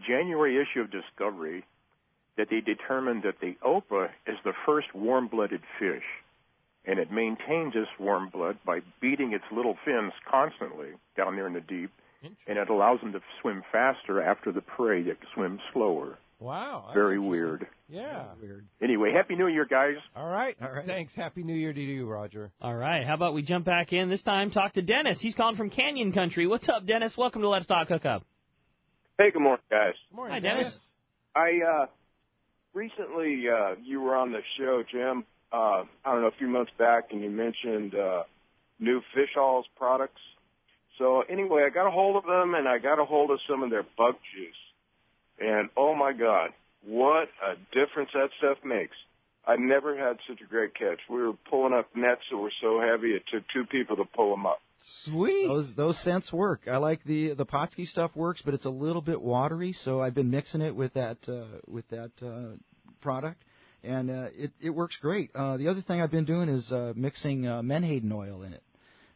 January issue of Discovery that they determined that the opa is the first warm-blooded fish, and it maintains its warm blood by beating its little fins constantly down there in the deep, and it allows them to swim faster after the prey that swims slower. Wow. Very weird. Yeah. Weird. Anyway, Happy New Year, guys. All right. Thanks. Happy New Year to you, Roger. All right. How about we jump back in this time, talk to Dennis. He's calling from Canyon Country. What's up, Dennis? Welcome to Let's Talk Hookup. Hey, good morning, guys. Good morning, Hi, Dennis. Recently, you were on the show, Jim, I don't know, a few months back, and you mentioned new Fish Halls products. So anyway, I got a hold of them, and I got a hold of some of their bug juice. And, oh, my God, what a difference that stuff makes. I never had such a great catch. We were pulling up nets that were so heavy it took two people to pull them up. Sweet. Those scents work. I like the Potsky stuff works, but it's a little bit watery, so I've been mixing it with that product, and it works great. The other thing I've been doing is mixing Menhaden oil in it.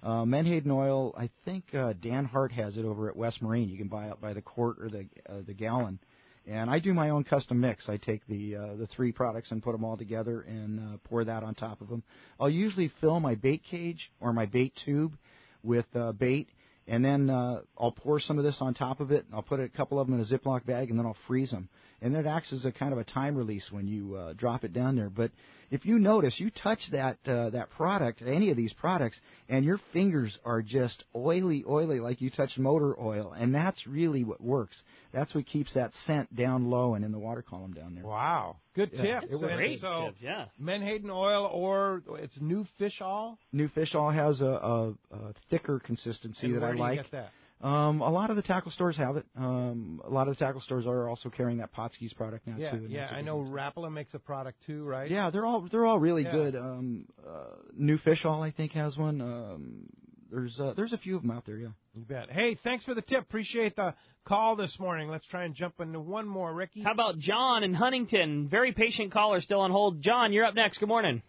Menhaden oil, I think Dan Hart has it over at West Marine. You can buy it by the quart or the gallon. And I do my own custom mix. I take the three products and put them all together and pour that on top of them. I'll usually fill my bait cage or my bait tube with bait, and then I'll pour some of this on top of it. I'll put a couple of them in a Ziploc bag, and then I'll freeze them. And it acts as a kind of a time release when you drop it down there. But if you notice, you touch that product, any of these products, and your fingers are just oily, like you touched motor oil. And that's really what works. That's what keeps that scent down low and in the water column down there. Wow. Good Yeah, tips. it was Great So, tips, yeah. Menhaden oil, or it's New Fish Oil? New Fish Oil has a thicker consistency And that where I do you like. get that? A lot of the tackle stores have it. A lot of the tackle stores are also carrying that Potsky's product now Yeah, too. and that's a I good know one, too. Rapala makes a product too, right? Yeah, they're all really Yeah. good. New Fish Oil, I think, has one. There's a few of them out there. Yeah. You bet. Hey, thanks for the tip. Appreciate the call this morning. Let's try and jump into one more, Ricky. How about John in Huntington? Very patient caller still on hold. John, you're up next. Good morning.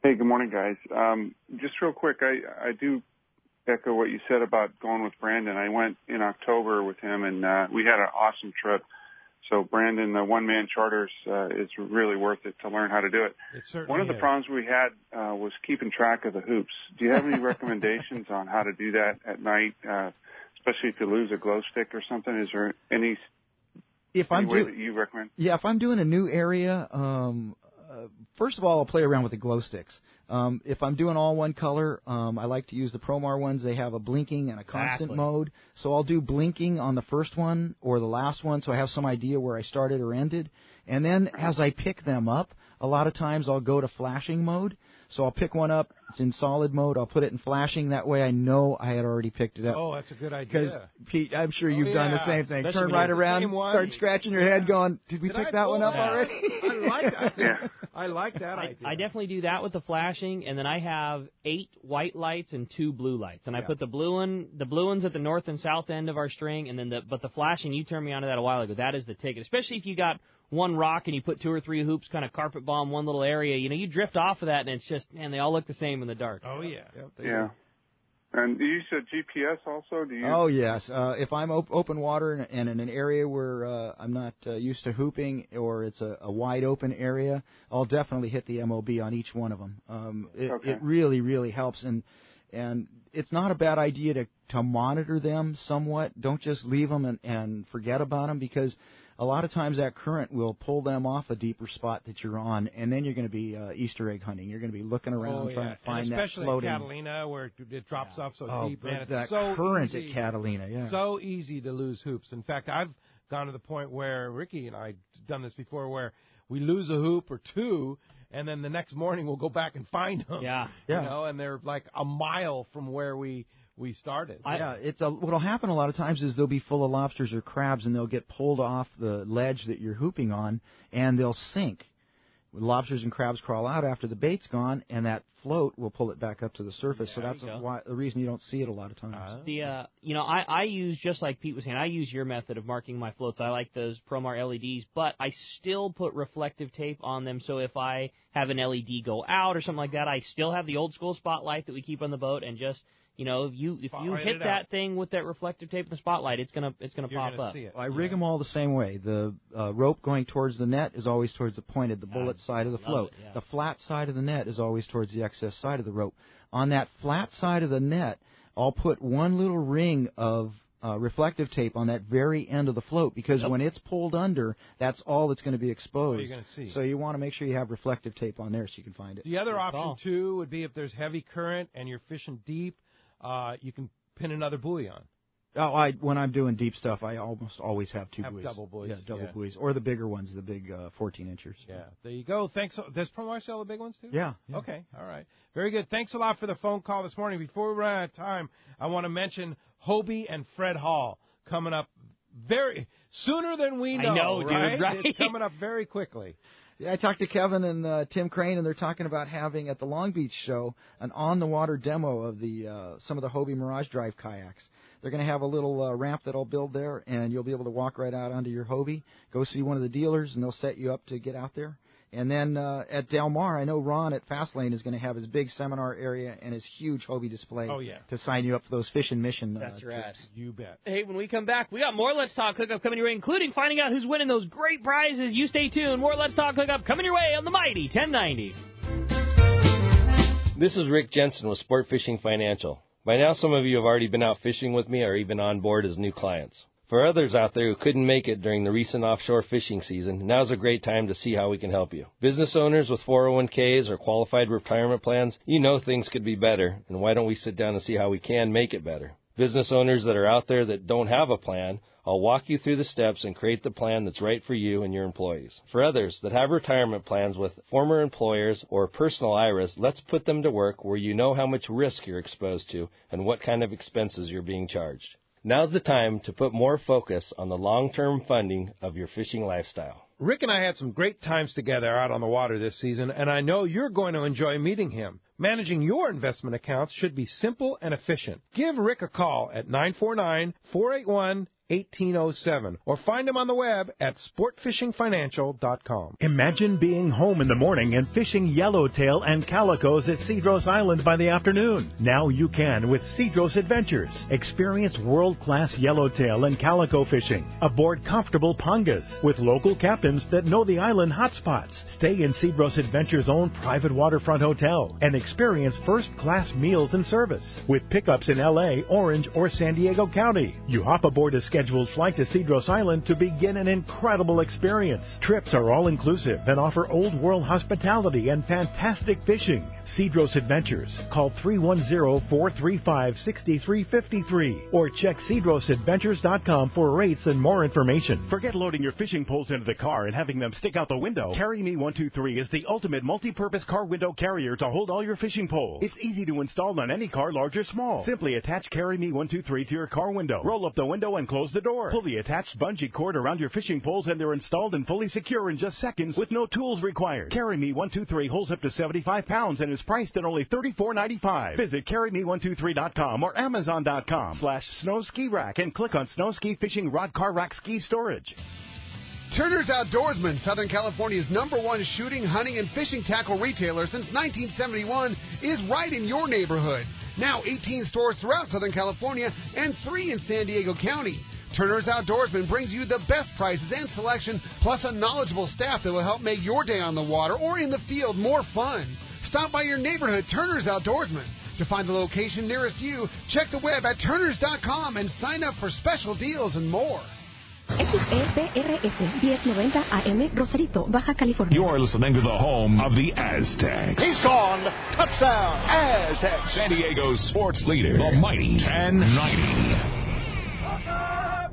Hey, good morning, guys. Just real quick, I do echo what you said about going with Brandon. I went in October with him, and we had an awesome trip. So, Brandon, the one-man charters is really worth it to learn how to do it. It certainly One of the is. problems we had was keeping track of the hoops. Do you have any recommendations on how to do that at night, especially if you lose a glow stick or something? Is there any way that you recommend? Yeah, if I'm doing a new area, first of all, I'll play around with the glow sticks. If I'm doing all one color, I like to use the Promar ones. They have a blinking and a constant Exactly. mode. So I'll do blinking on the first one or the last one so I have some idea where I started or ended. And then as I pick them up, a lot of times I'll go to flashing mode. So I'll pick one up, it's in solid mode, I'll put it in flashing, that way I know I had already picked it up. Oh, that's a good Because, idea. Pete, I'm sure you've done the same thing. Especially Turn when right you're the around, same one. start scratching your head going, did we Did pick I that pull one up that? already? I like that. I like that idea. I definitely do that with the flashing, and then I have 8 white lights and 2 blue lights, and I put the blue ones at the north and south end of our string, and then the flashing. You turned me onto that a while ago. That is the ticket, especially if you got one rock and you put 2 or 3 hoops, kind of carpet bomb one little area. You know, you drift off of that, and it's just, man, they all look the same in the dark. Oh yeah. Yeah. And you said GPS also? Do you? Oh, yes. If I'm open water and in an area where I'm not used to hooping or it's a wide open area, I'll definitely hit the MOB on each one of them. It really, really helps. And it's not a bad idea to monitor them somewhat. Don't just leave them and forget about them, because a lot of times that current will pull them off a deeper spot that you're on, and then you're going to be Easter egg hunting. You're going to be looking around trying to find that floating. Especially at Catalina, where it drops off so deep. Man, it's that so current easy, at Catalina, yeah. So easy to lose hoops. In fact, I've gone to the point where Ricky and I done this before, where we lose a hoop or two, and then the next morning we'll go back and find them. Yeah. You know, and they're like a mile from where we started. What'll happen a lot of times is they'll be full of lobsters or crabs, and they'll get pulled off the ledge that you're hooping on, and they'll sink. Lobsters and crabs crawl out after the bait's gone, and that float will pull it back up to the surface. So that's the reason you don't see it a lot of times. I use, just like Pete was saying, I use your method of marking my floats. I like those Promar LEDs, but I still put reflective tape on them, so if I have an LED go out or something like that, I still have the old school spotlight that we keep on the boat, and just, you know, if you hit that thing with that reflective tape in the spotlight, it's gonna pop up. See it. I rig them all the same way. The rope going towards the net is always towards the pointed, the bullet side of the float. The flat side of the net is always towards the excess side of the rope. On that flat side of the net, I'll put one little ring of reflective tape on that very end of the float, because when it's pulled under, that's all that's going to be exposed. you're gonna see. So you want to make sure you have reflective tape on there so you can find it. The other option, too, would be if there's heavy current and you're fishing deep, you can pin another buoy on. Oh, when I'm doing deep stuff, I almost always have two buoys. Double buoys. Yeah, double buoys. Or the bigger ones, the big 14-inchers. Yeah, there you go. Thanks. Does Promar sell the big ones, too? Yeah. Okay, all right. Very good. Thanks a lot for the phone call this morning. Before we run out of time, I want to mention Hobie and Fred Hall coming up sooner than we know. I know, right? dude, right? It's coming up very quickly. Yeah, I talked to Kevin and Tim Crane, and they're talking about having at the Long Beach show an on-the-water demo of some of the Hobie Mirage Drive kayaks. They're going to have a little ramp that I'll build there, and you'll be able to walk right out onto your Hobie, go see one of the dealers, and they'll set you up to get out there. And then at Del Mar, I know Ron at Fastlane is going to have his big seminar area and his huge Hobie display to sign you up for those Fish and Mission That's right. trips. You bet. Hey, when we come back, we got more Let's Talk Hookup coming your way, including finding out who's winning those great prizes. You stay tuned. More Let's Talk Hookup coming your way on the Mighty 1090. This is Rick Jensen with Sport Fishing Financial. By now, some of you have already been out fishing with me or even on board as new clients. For others out there who couldn't make it during the recent offshore fishing season, now's a great time to see how we can help you. Business owners with 401ks or qualified retirement plans, you know things could be better, and why don't we sit down and see how we can make it better? Business owners that are out there that don't have a plan, I'll walk you through the steps and create the plan that's right for you and your employees. For others that have retirement plans with former employers or personal IRAs, let's put them to work where you know how much risk you're exposed to and what kind of expenses you're being charged. Now's the time to put more focus on the long-term funding of your fishing lifestyle. Rick and I had some great times together out on the water this season, and I know you're going to enjoy meeting him. Managing your investment accounts should be simple and efficient. Give Rick a call at 949-481-1807 or find him on the web at sportfishingfinancial.com. Imagine being home in the morning and fishing yellowtail and calicos at Cedros Island by the afternoon. Now you can with Cedros Adventures. Experience world-class yellowtail and calico fishing aboard comfortable pangas with local captains that know the island hotspots. Stay in Cedros Adventures' own private waterfront hotel and experience first-class meals and service with pickups in L.A., Orange, or San Diego County. You hop aboard a scheduled flight to Cedros Island to begin an incredible experience. Trips are all-inclusive and offer old-world hospitality and fantastic fishing. Cedros Adventures. Call 310-435-6353 or check cedrosadventures.com for rates and more information. Forget loading your fishing poles into the car and having them stick out the window. Carry Me 123 is the ultimate multi-purpose car window carrier to hold all your fishing poles. It's easy to install on any car, large or small. Simply attach Carry Me 123 to your car window. Roll up the window and close the door. Pull the attached bungee cord around your fishing poles and they're installed and fully secure in just seconds with no tools required. Carry Me 123 holds up to 75 pounds and is priced at only $34.95. Visit carryme123.com or amazon.com/snowski-rack and click on Snow Ski Fishing Rod Car Rack Ski Storage. Turner's Outdoorsman, Southern California's #1 shooting, hunting, and fishing tackle retailer since 1971, is right in your neighborhood. Now 18 stores throughout Southern California and 3 in San Diego County. Turner's Outdoorsman brings you the best prices and selection, plus a knowledgeable staff that will help make your day on the water or in the field more fun. Stop by your neighborhood Turner's Outdoorsman. To find the location nearest you, check the web at turners.com and sign up for special deals and more. XEPRS 1090 AM, Rosarito, Baja California. You are listening to the home of the Aztecs. He's gone. Touchdown, Aztecs. San Diego's sports leader, the Mighty 1090.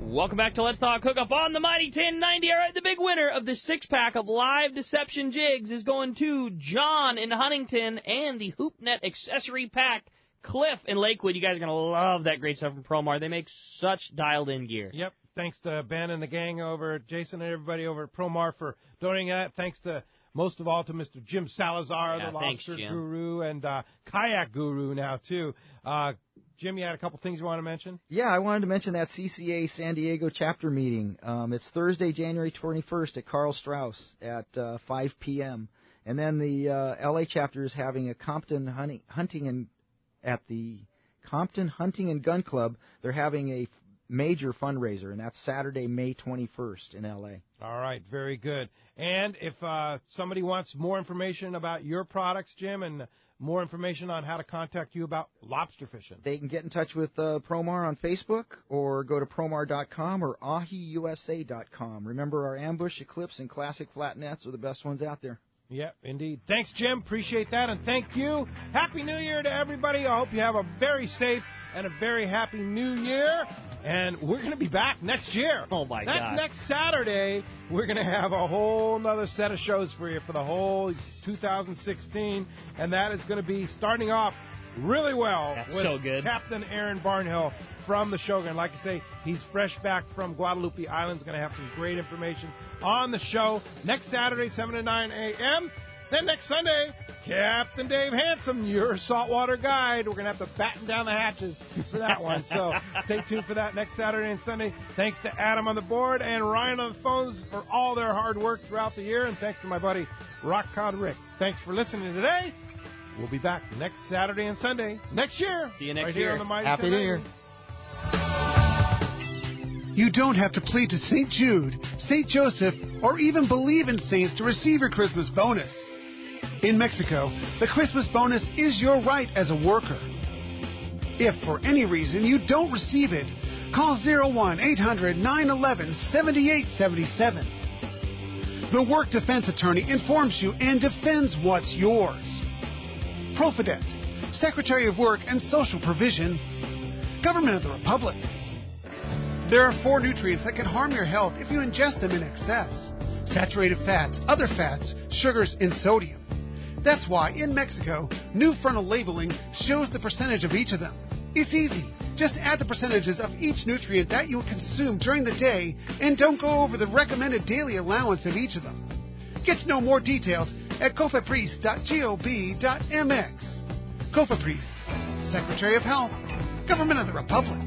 Welcome back to Let's Talk Hookup on the Mighty 1090. All right, the big winner of the 6-pack of live deception jigs is going to John in Huntington and the HoopNet accessory pack, Cliff in Lakewood. You guys are going to love that great stuff from Promar. They make such dialed-in gear. Yep. Thanks to Ben and the gang over, Jason and everybody over at Promar for donating that. Thanks to, most of all, to Mr. Jim Salazar, the Lobster Guru and Kayak Guru now, too. Jim, you had a couple things you want to mention? Yeah, I wanted to mention that CCA San Diego chapter meeting. It's Thursday, January 21st at Carl Strauss at 5 p.m. And then the L.A. chapter is having a Compton Hunting and Gun Club. They're having a major fundraiser, and that's Saturday, May 21st in L.A. All right, very good. And if somebody wants more information about your products, Jim, and more information on how to contact you about lobster fishing, they can get in touch with Promar on Facebook or go to promar.com or ahiusa.com. Remember, our Ambush, Eclipse, and Classic Flat Nets are the best ones out there. Yep, indeed. Thanks, Jim. Appreciate that, and thank you. Happy New Year to everybody. I hope you have a very safe and a very happy New Year. And we're going to be back next year. Oh, my God. That's next Saturday. We're going to have a whole nother set of shows for you for the whole 2016. And that is going to be starting off really well That's with so good. Captain Aaron Barnhill from the Shogun. Like I say, he's fresh back from Guadalupe Island. He's going to have some great information on the show next Saturday, 7 to 9 a.m. Then next Sunday, Captain Dave Handsome, your saltwater guide. We're going to have to batten down the hatches for that one. So stay tuned for that next Saturday and Sunday. Thanks to Adam on the board and Ryan on the phones for all their hard work throughout the year. And thanks to my buddy Rock Cod Rick. Thanks for listening today. We'll be back next Saturday and Sunday next year. See you next right year. Here on the Mighty Happy New Year. You don't have to plead to St. Jude, St. Joseph, or even believe in saints to receive your Christmas bonus. In Mexico, the Christmas bonus is your right as a worker. If for any reason you don't receive it, call 01-800-911-7877. The work defense attorney informs you and defends what's yours. Profidet, Secretary of Work and Social Provision, Government of the Republic. There are 4 nutrients that can harm your health if you ingest them in excess: saturated fats, other fats, sugars, and sodium. That's why, in Mexico, new frontal labeling shows the percentage of each of them. It's easy. Just add the percentages of each nutrient that you consume during the day and don't go over the recommended daily allowance of each of them. Get to know more details at cofepris.gov.mx. COFEPRIS, Secretary of Health, Government of the Republic.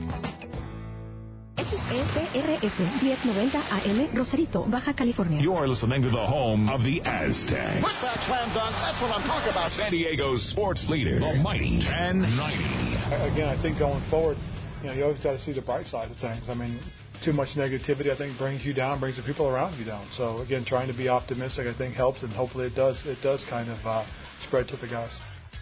XEPRS 1090 AM, Rosarito, Baja California. You are listening to the home of the Aztecs. Put that slam dunk. That's what I'm talking about. San Diego's sports leader, the Mighty 1090. Again, I think going forward, you always got to see the bright side of things. I mean, too much negativity, I think, brings you down, brings the people around you down. So, again, trying to be optimistic, I think, helps, and hopefully it does kind of spread to the guys.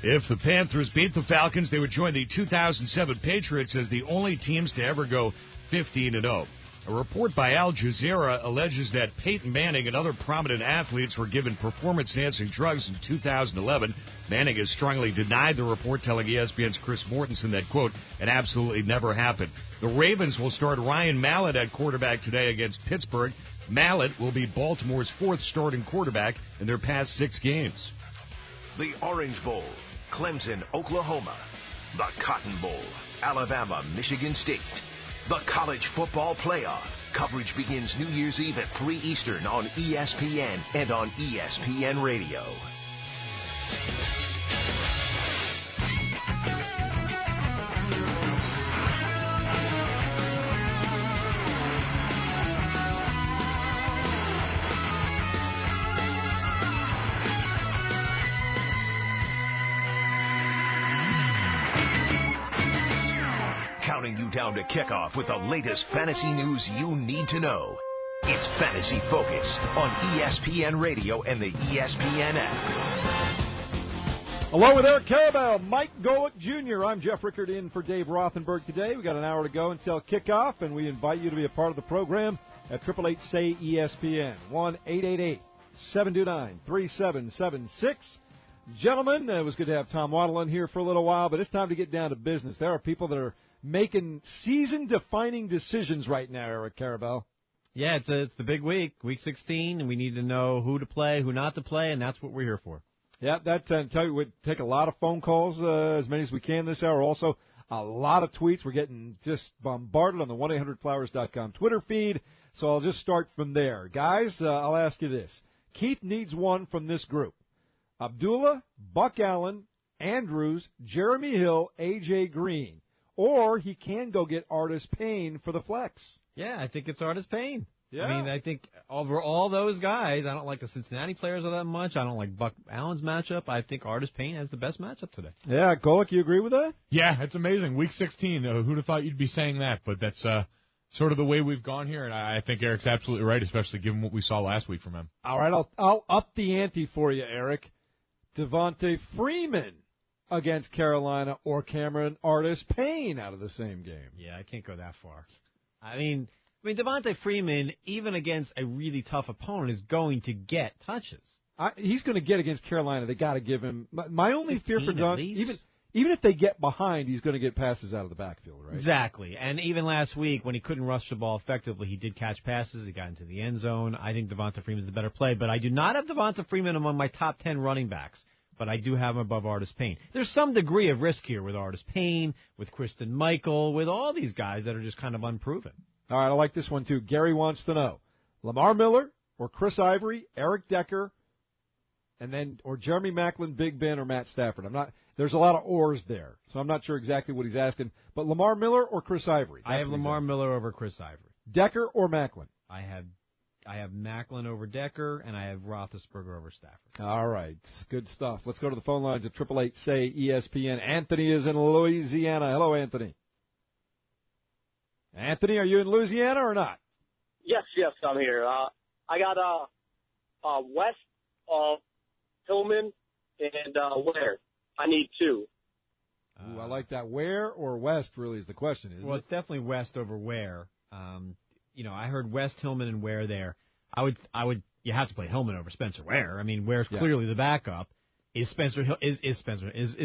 If the Panthers beat the Falcons, they would join the 2007 Patriots as the only teams to ever go 15-0. A report by Al Jazeera alleges that Peyton Manning and other prominent athletes were given performance-enhancing drugs in 2011. Manning has strongly denied the report, telling ESPN's Chris Mortensen that, quote, it absolutely never happened. The Ravens will start Ryan Mallett at quarterback today against Pittsburgh. Mallett will be Baltimore's 4th starting quarterback in their past 6 games. The Orange Bowl, Clemson, Oklahoma. The Cotton Bowl, Alabama, Michigan State. The College Football Playoff. Coverage begins New Year's Eve at 3 Eastern on ESPN and on ESPN Radio. Counting you down to kickoff with the latest fantasy news you need to know. It's Fantasy Focus on ESPN Radio and the ESPN app. Along with Eric Carabell, Mike Golick Jr., I'm Jeff Rickard in for Dave Rothenberg today. We got an hour to go until kickoff, and we invite you to be a part of the program at 888-SAY-ESPN, 1-888-729-3776. Gentlemen, it was good to have Tom Waddle in here for a little while, but it's time to get down to business. There are people that are making season-defining decisions right now, Eric Carabell. Yeah, it's the big week, Week 16, and we need to know who to play, who not to play, and that's what we're here for. Yeah, tell you, we take a lot of phone calls, as many as we can this hour. Also, a lot of tweets. We're getting just bombarded on the 1-800-Flowers.com Twitter feed, so I'll just start from there. Guys, I'll ask you this. Keith needs one from this group. Abdullah, Buck Allen, Andrews, Jeremy Hill, A.J. Green. Or he can go get Artis Payne for the flex. Yeah, I think it's Artis Payne. Yeah. I mean, I think over all those guys, I don't like the Cincinnati players all that much. I don't like Buck Allen's matchup. I think Artis Payne has the best matchup today. Yeah, Golick, you agree with that? Yeah, it's amazing. Week 16, who'd have thought you'd be saying that? But that's sort of the way we've gone here, and I think Eric's absolutely right, especially given what we saw last week from him. All right, I'll up the ante for you, Eric. Devontae Freeman against Carolina or Cameron Artis Payne out of the same game. Yeah, I can't go that far. I mean, Devontae Freeman, even against a really tough opponent, is going to get touches. He's going to get against Carolina. They got to give him. My only fear for Don, even if they get behind, he's going to get passes out of the backfield, right? Exactly. And even last week, when he couldn't rush the ball effectively, he did catch passes. He got into the end zone. I think Devontae Freeman's the better play, but I do not have Devontae Freeman among my top 10 running backs. but I do have him above Artis Payne. There's some degree of risk here with Artis Payne, with Kristen Michael, with all these guys that are just kind of unproven. All right, I like this one, too. Gary wants to know, Lamar Miller or Chris Ivory, Eric Decker, or Jeremy Maclin, Big Ben, or Matt Stafford. There's a lot of ors there, so I'm not sure exactly what he's asking. But Lamar Miller or Chris Ivory? I have Lamar Miller over Chris Ivory. Decker or Maclin? I have Maclin over Decker, and I have Roethlisberger over Stafford. All right, good stuff. Let's go to the phone lines at 888-SAY-ESPN. Anthony is in Louisiana. Hello, Anthony. Anthony, are you in Louisiana or not? Yes, I'm here. I got West, Hillman, and Ware. I need two. Ooh, I like that. Where or West really is the question, isn't Well, it? it's definitely West over Ware. I heard West, Hillman, and Ware there. You have to play Hillman over Spencer Ware. I mean, Ware's clearly the backup. Is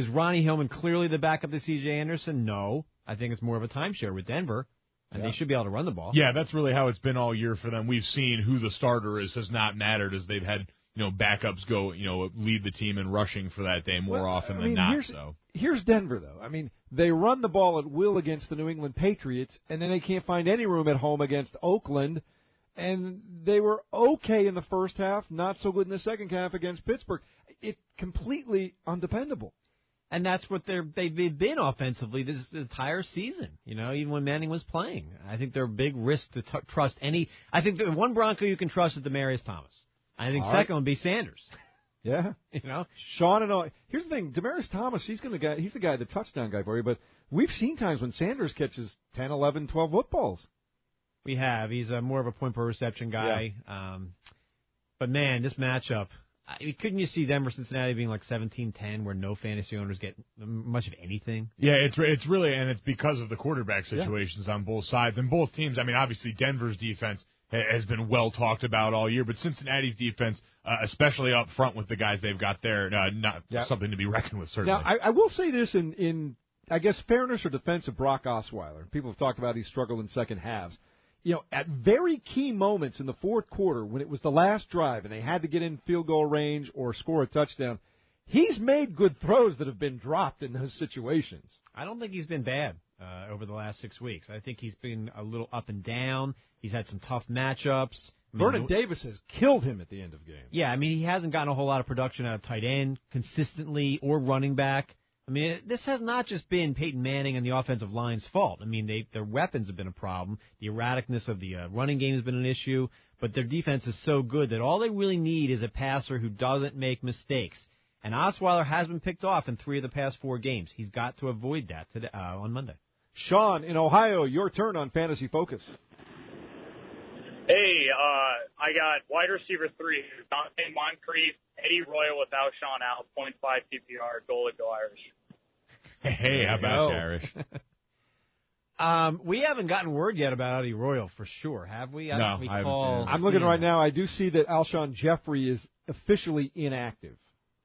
Ronnie Hillman clearly the backup to C.J. Anderson? No. I think it's more of a timeshare with Denver, and they should be able to run the ball. Yeah, that's really how it's been all year for them. We've seen who the starter is has not mattered as they've had backups go lead the team in rushing for that day more often than not. Here's Denver, though. I mean, they run the ball at will against the New England Patriots, and then they can't find any room at home against Oakland. And they were okay in the first half, not so good in the second half against Pittsburgh. It's completely undependable. And that's what they've been offensively this entire season, even when Manning was playing. I think they're a big risk to trust any. I think the one Bronco you can trust is Demaryius Thomas. I think second would be Sanders. Yeah. Sean and all. Here's the thing, Demaryius Thomas, he's the guy, the touchdown guy for you, but we've seen times when Sanders catches 10, 11, 12 footballs. We have. He's more of a point per reception guy. Yeah. But, man, this matchup, couldn't you see Denver Cincinnati being like 17-10 where no fantasy owners get much of anything? Yeah, it's really, and it's because of the quarterback situations on both sides. And both teams, I mean, obviously Denver's defense has been well talked about all year, but Cincinnati's defense, especially up front with the guys they've got there, not something to be reckoned with, certainly. Now, I will say this in I guess, fairness or defense of Brock Osweiler. People have talked about he struggled in second halves. At very key moments in the fourth quarter, when it was the last drive and they had to get in field goal range or score a touchdown, he's made good throws that have been dropped in those situations. I don't think he's been bad over the last 6 weeks. I think he's been a little up and down. He's had some tough matchups. Vernon Davis has killed him at the end of games. Yeah, I mean, he hasn't gotten a whole lot of production out of tight end consistently or running back. I mean, this has not just been Peyton Manning and the offensive line's fault. I mean, their weapons have been a problem. The erraticness of the running game has been an issue. But their defense is so good that all they really need is a passer who doesn't make mistakes. And Osweiler has been picked off in 3 of the past 4 games. He's got to avoid that today, on Monday. Sean in Ohio, your turn on Fantasy Focus. Hey, I got wide receiver 3, Dante Moncrief, Eddie Royal with Alshon out, 0.5 PPR, goal to go Irish. Hey, how about you, Irish? We haven't gotten word yet about Eddie Royal for sure, have we? I haven't seen it. I'm looking right now. I do see that Alshon Jeffrey is officially inactive.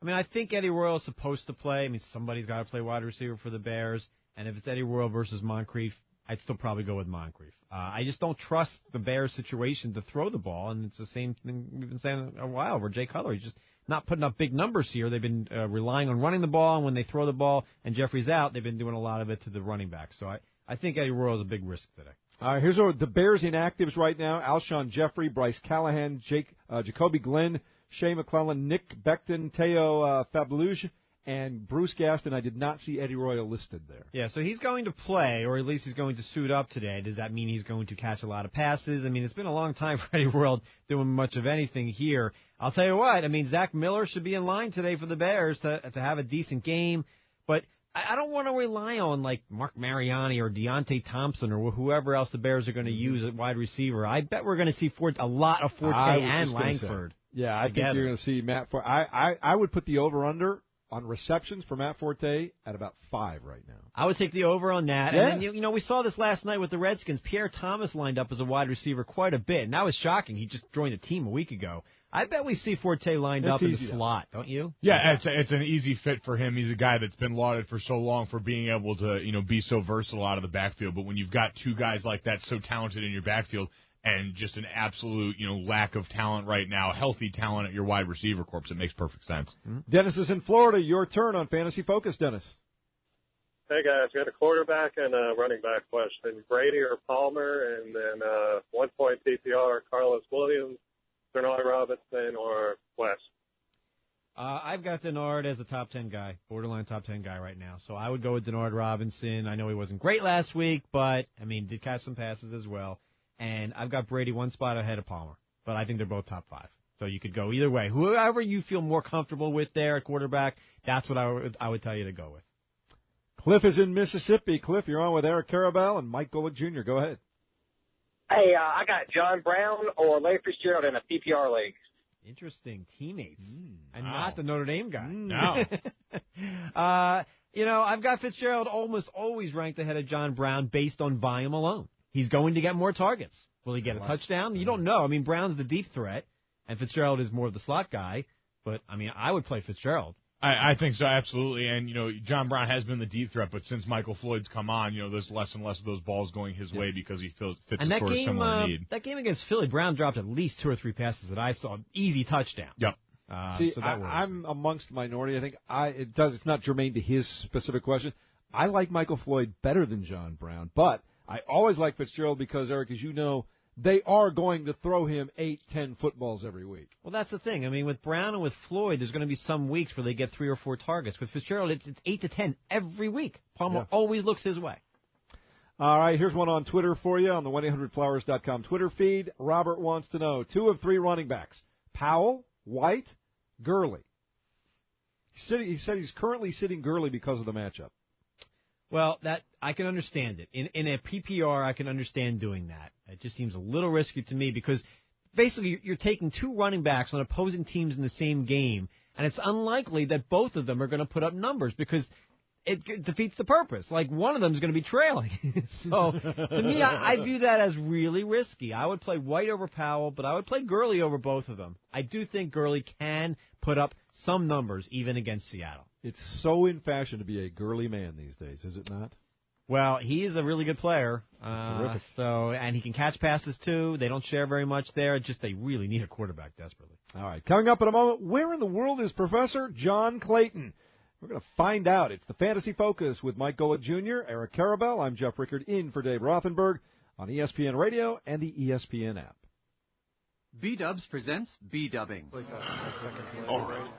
I mean, I think Eddie Royal is supposed to play. I mean, somebody's got to play wide receiver for the Bears. And if it's Eddie Royal versus Moncrief, I'd still probably go with Moncrief. I just don't trust the Bears' situation to throw the ball, and it's the same thing we've been saying a while over Jay Cutler. He's just not putting up big numbers here. They've been relying on running the ball, and when they throw the ball and Jeffrey's out, they've been doing a lot of it to the running back. So I think Eddie Royal is a big risk today. All right, here's the Bears inactives right now. Alshon Jeffrey, Bryce Callahan, Jacoby Glenn, Shea McClellan, Nick Becton, Teo Fablouge, and Bruce Gaston. I did not see Eddie Royal listed there. Yeah, so he's going to play, or at least he's going to suit up today. Does that mean he's going to catch a lot of passes? I mean, it's been a long time for Eddie Royal doing much of anything here. I'll tell you what, I mean, Zach Miller should be in line today for the Bears to have a decent game, but I don't want to rely on, like, Mark Mariani or Deontay Thompson or whoever else the Bears are going to use at wide receiver. I bet we're going to see a lot of Forte and Langford. Yeah, I think you're going to see Matt Forte. I would put the over-under on receptions for Matt Forte at about 5 right now. I would take the over on that. Yeah. And then, we saw this last night with the Redskins. Pierre Thomas lined up as a wide receiver quite a bit, and that was shocking. He just joined the team a week ago. I bet we see Forte lined up in the slot, don't you? Yeah, it's an easy fit for him. He's a guy that's been lauded for so long for being able to, be so versatile out of the backfield. But when you've got 2 guys like that so talented in your backfield, and just an absolute, lack of talent right now, healthy talent at your wide receiver corps. It makes perfect sense. Dennis is in Florida. Your turn on Fantasy Focus, Dennis. Hey, guys. We got a quarterback and a running back question. Brady or Palmer, and then 1-point PPR, Carlos Williams, Denard Robinson, or West. I've got Denard as the top 10 guy, borderline top 10 guy right now. So I would go with Denard Robinson. I know he wasn't great last week, but, did catch some passes as well. And I've got Brady one spot ahead of Palmer. But I think they're both top 5. So you could go either way. Whoever you feel more comfortable with there at quarterback, that's what I would tell you to go with. Cliff is in Mississippi. Cliff, you're on with Eric Carabell and Mike Golick Jr. Go ahead. Hey, I got John Brown or Larry Fitzgerald in a PPR league. Interesting. Teammates. And not the Notre Dame guy. No. I've got Fitzgerald almost always ranked ahead of John Brown based on volume alone. He's going to get more targets. Will he get a touchdown? You don't know. Brown's the deep threat, and Fitzgerald is more of the slot guy. But, I would play Fitzgerald. I think so, absolutely. And, John Brown has been the deep threat, but since Michael Floyd's come on, there's less and less of those balls going his way because he fits and a sort of similar need. That game against Philly, Brown dropped at least 2 or 3 passes that I saw. Easy touchdown. Yep. So I'm amongst the minority. I think it's not germane to his specific question. I like Michael Floyd better than John Brown, but I always like Fitzgerald because, Eric, as you know, they are going to throw him 8-10 footballs every week. Well, that's the thing. With Brown and with Floyd, there's going to be some weeks where they get 3 or 4 targets. With Fitzgerald, it's 8 to 10 every week. Palmer always looks his way. All right, here's one on Twitter for you on the 1-800-Flowers.com Twitter feed. Robert wants to know 2 of 3 running backs: Powell, White, Gurley. He said he's currently sitting Gurley because of the matchup. Well, that I can understand it. In a PPR, I can understand doing that. It just seems a little risky to me because basically you're taking 2 running backs on opposing teams in the same game, and it's unlikely that both of them are going to put up numbers because it defeats the purpose. Like, one of them is going to be trailing. So, to me, I view that as really risky. I would play White over Powell, but I would play Gurley over both of them. I do think Gurley can put up some numbers even against Seattle. It's so in fashion to be a Gurley man these days, is it not? Well, he is a really good player. Terrific. And he can catch passes, too. They don't share very much there. Just they really need a quarterback desperately. All right, coming up in a moment, where in the world is Professor John Clayton? We're going to find out. It's the Fantasy Focus with Mike Golick Jr., Eric Carabell. I'm Jeff Rickard in for Dave Rothenberg on ESPN Radio and the ESPN app. B-Dubs presents B-Dubbing. All right.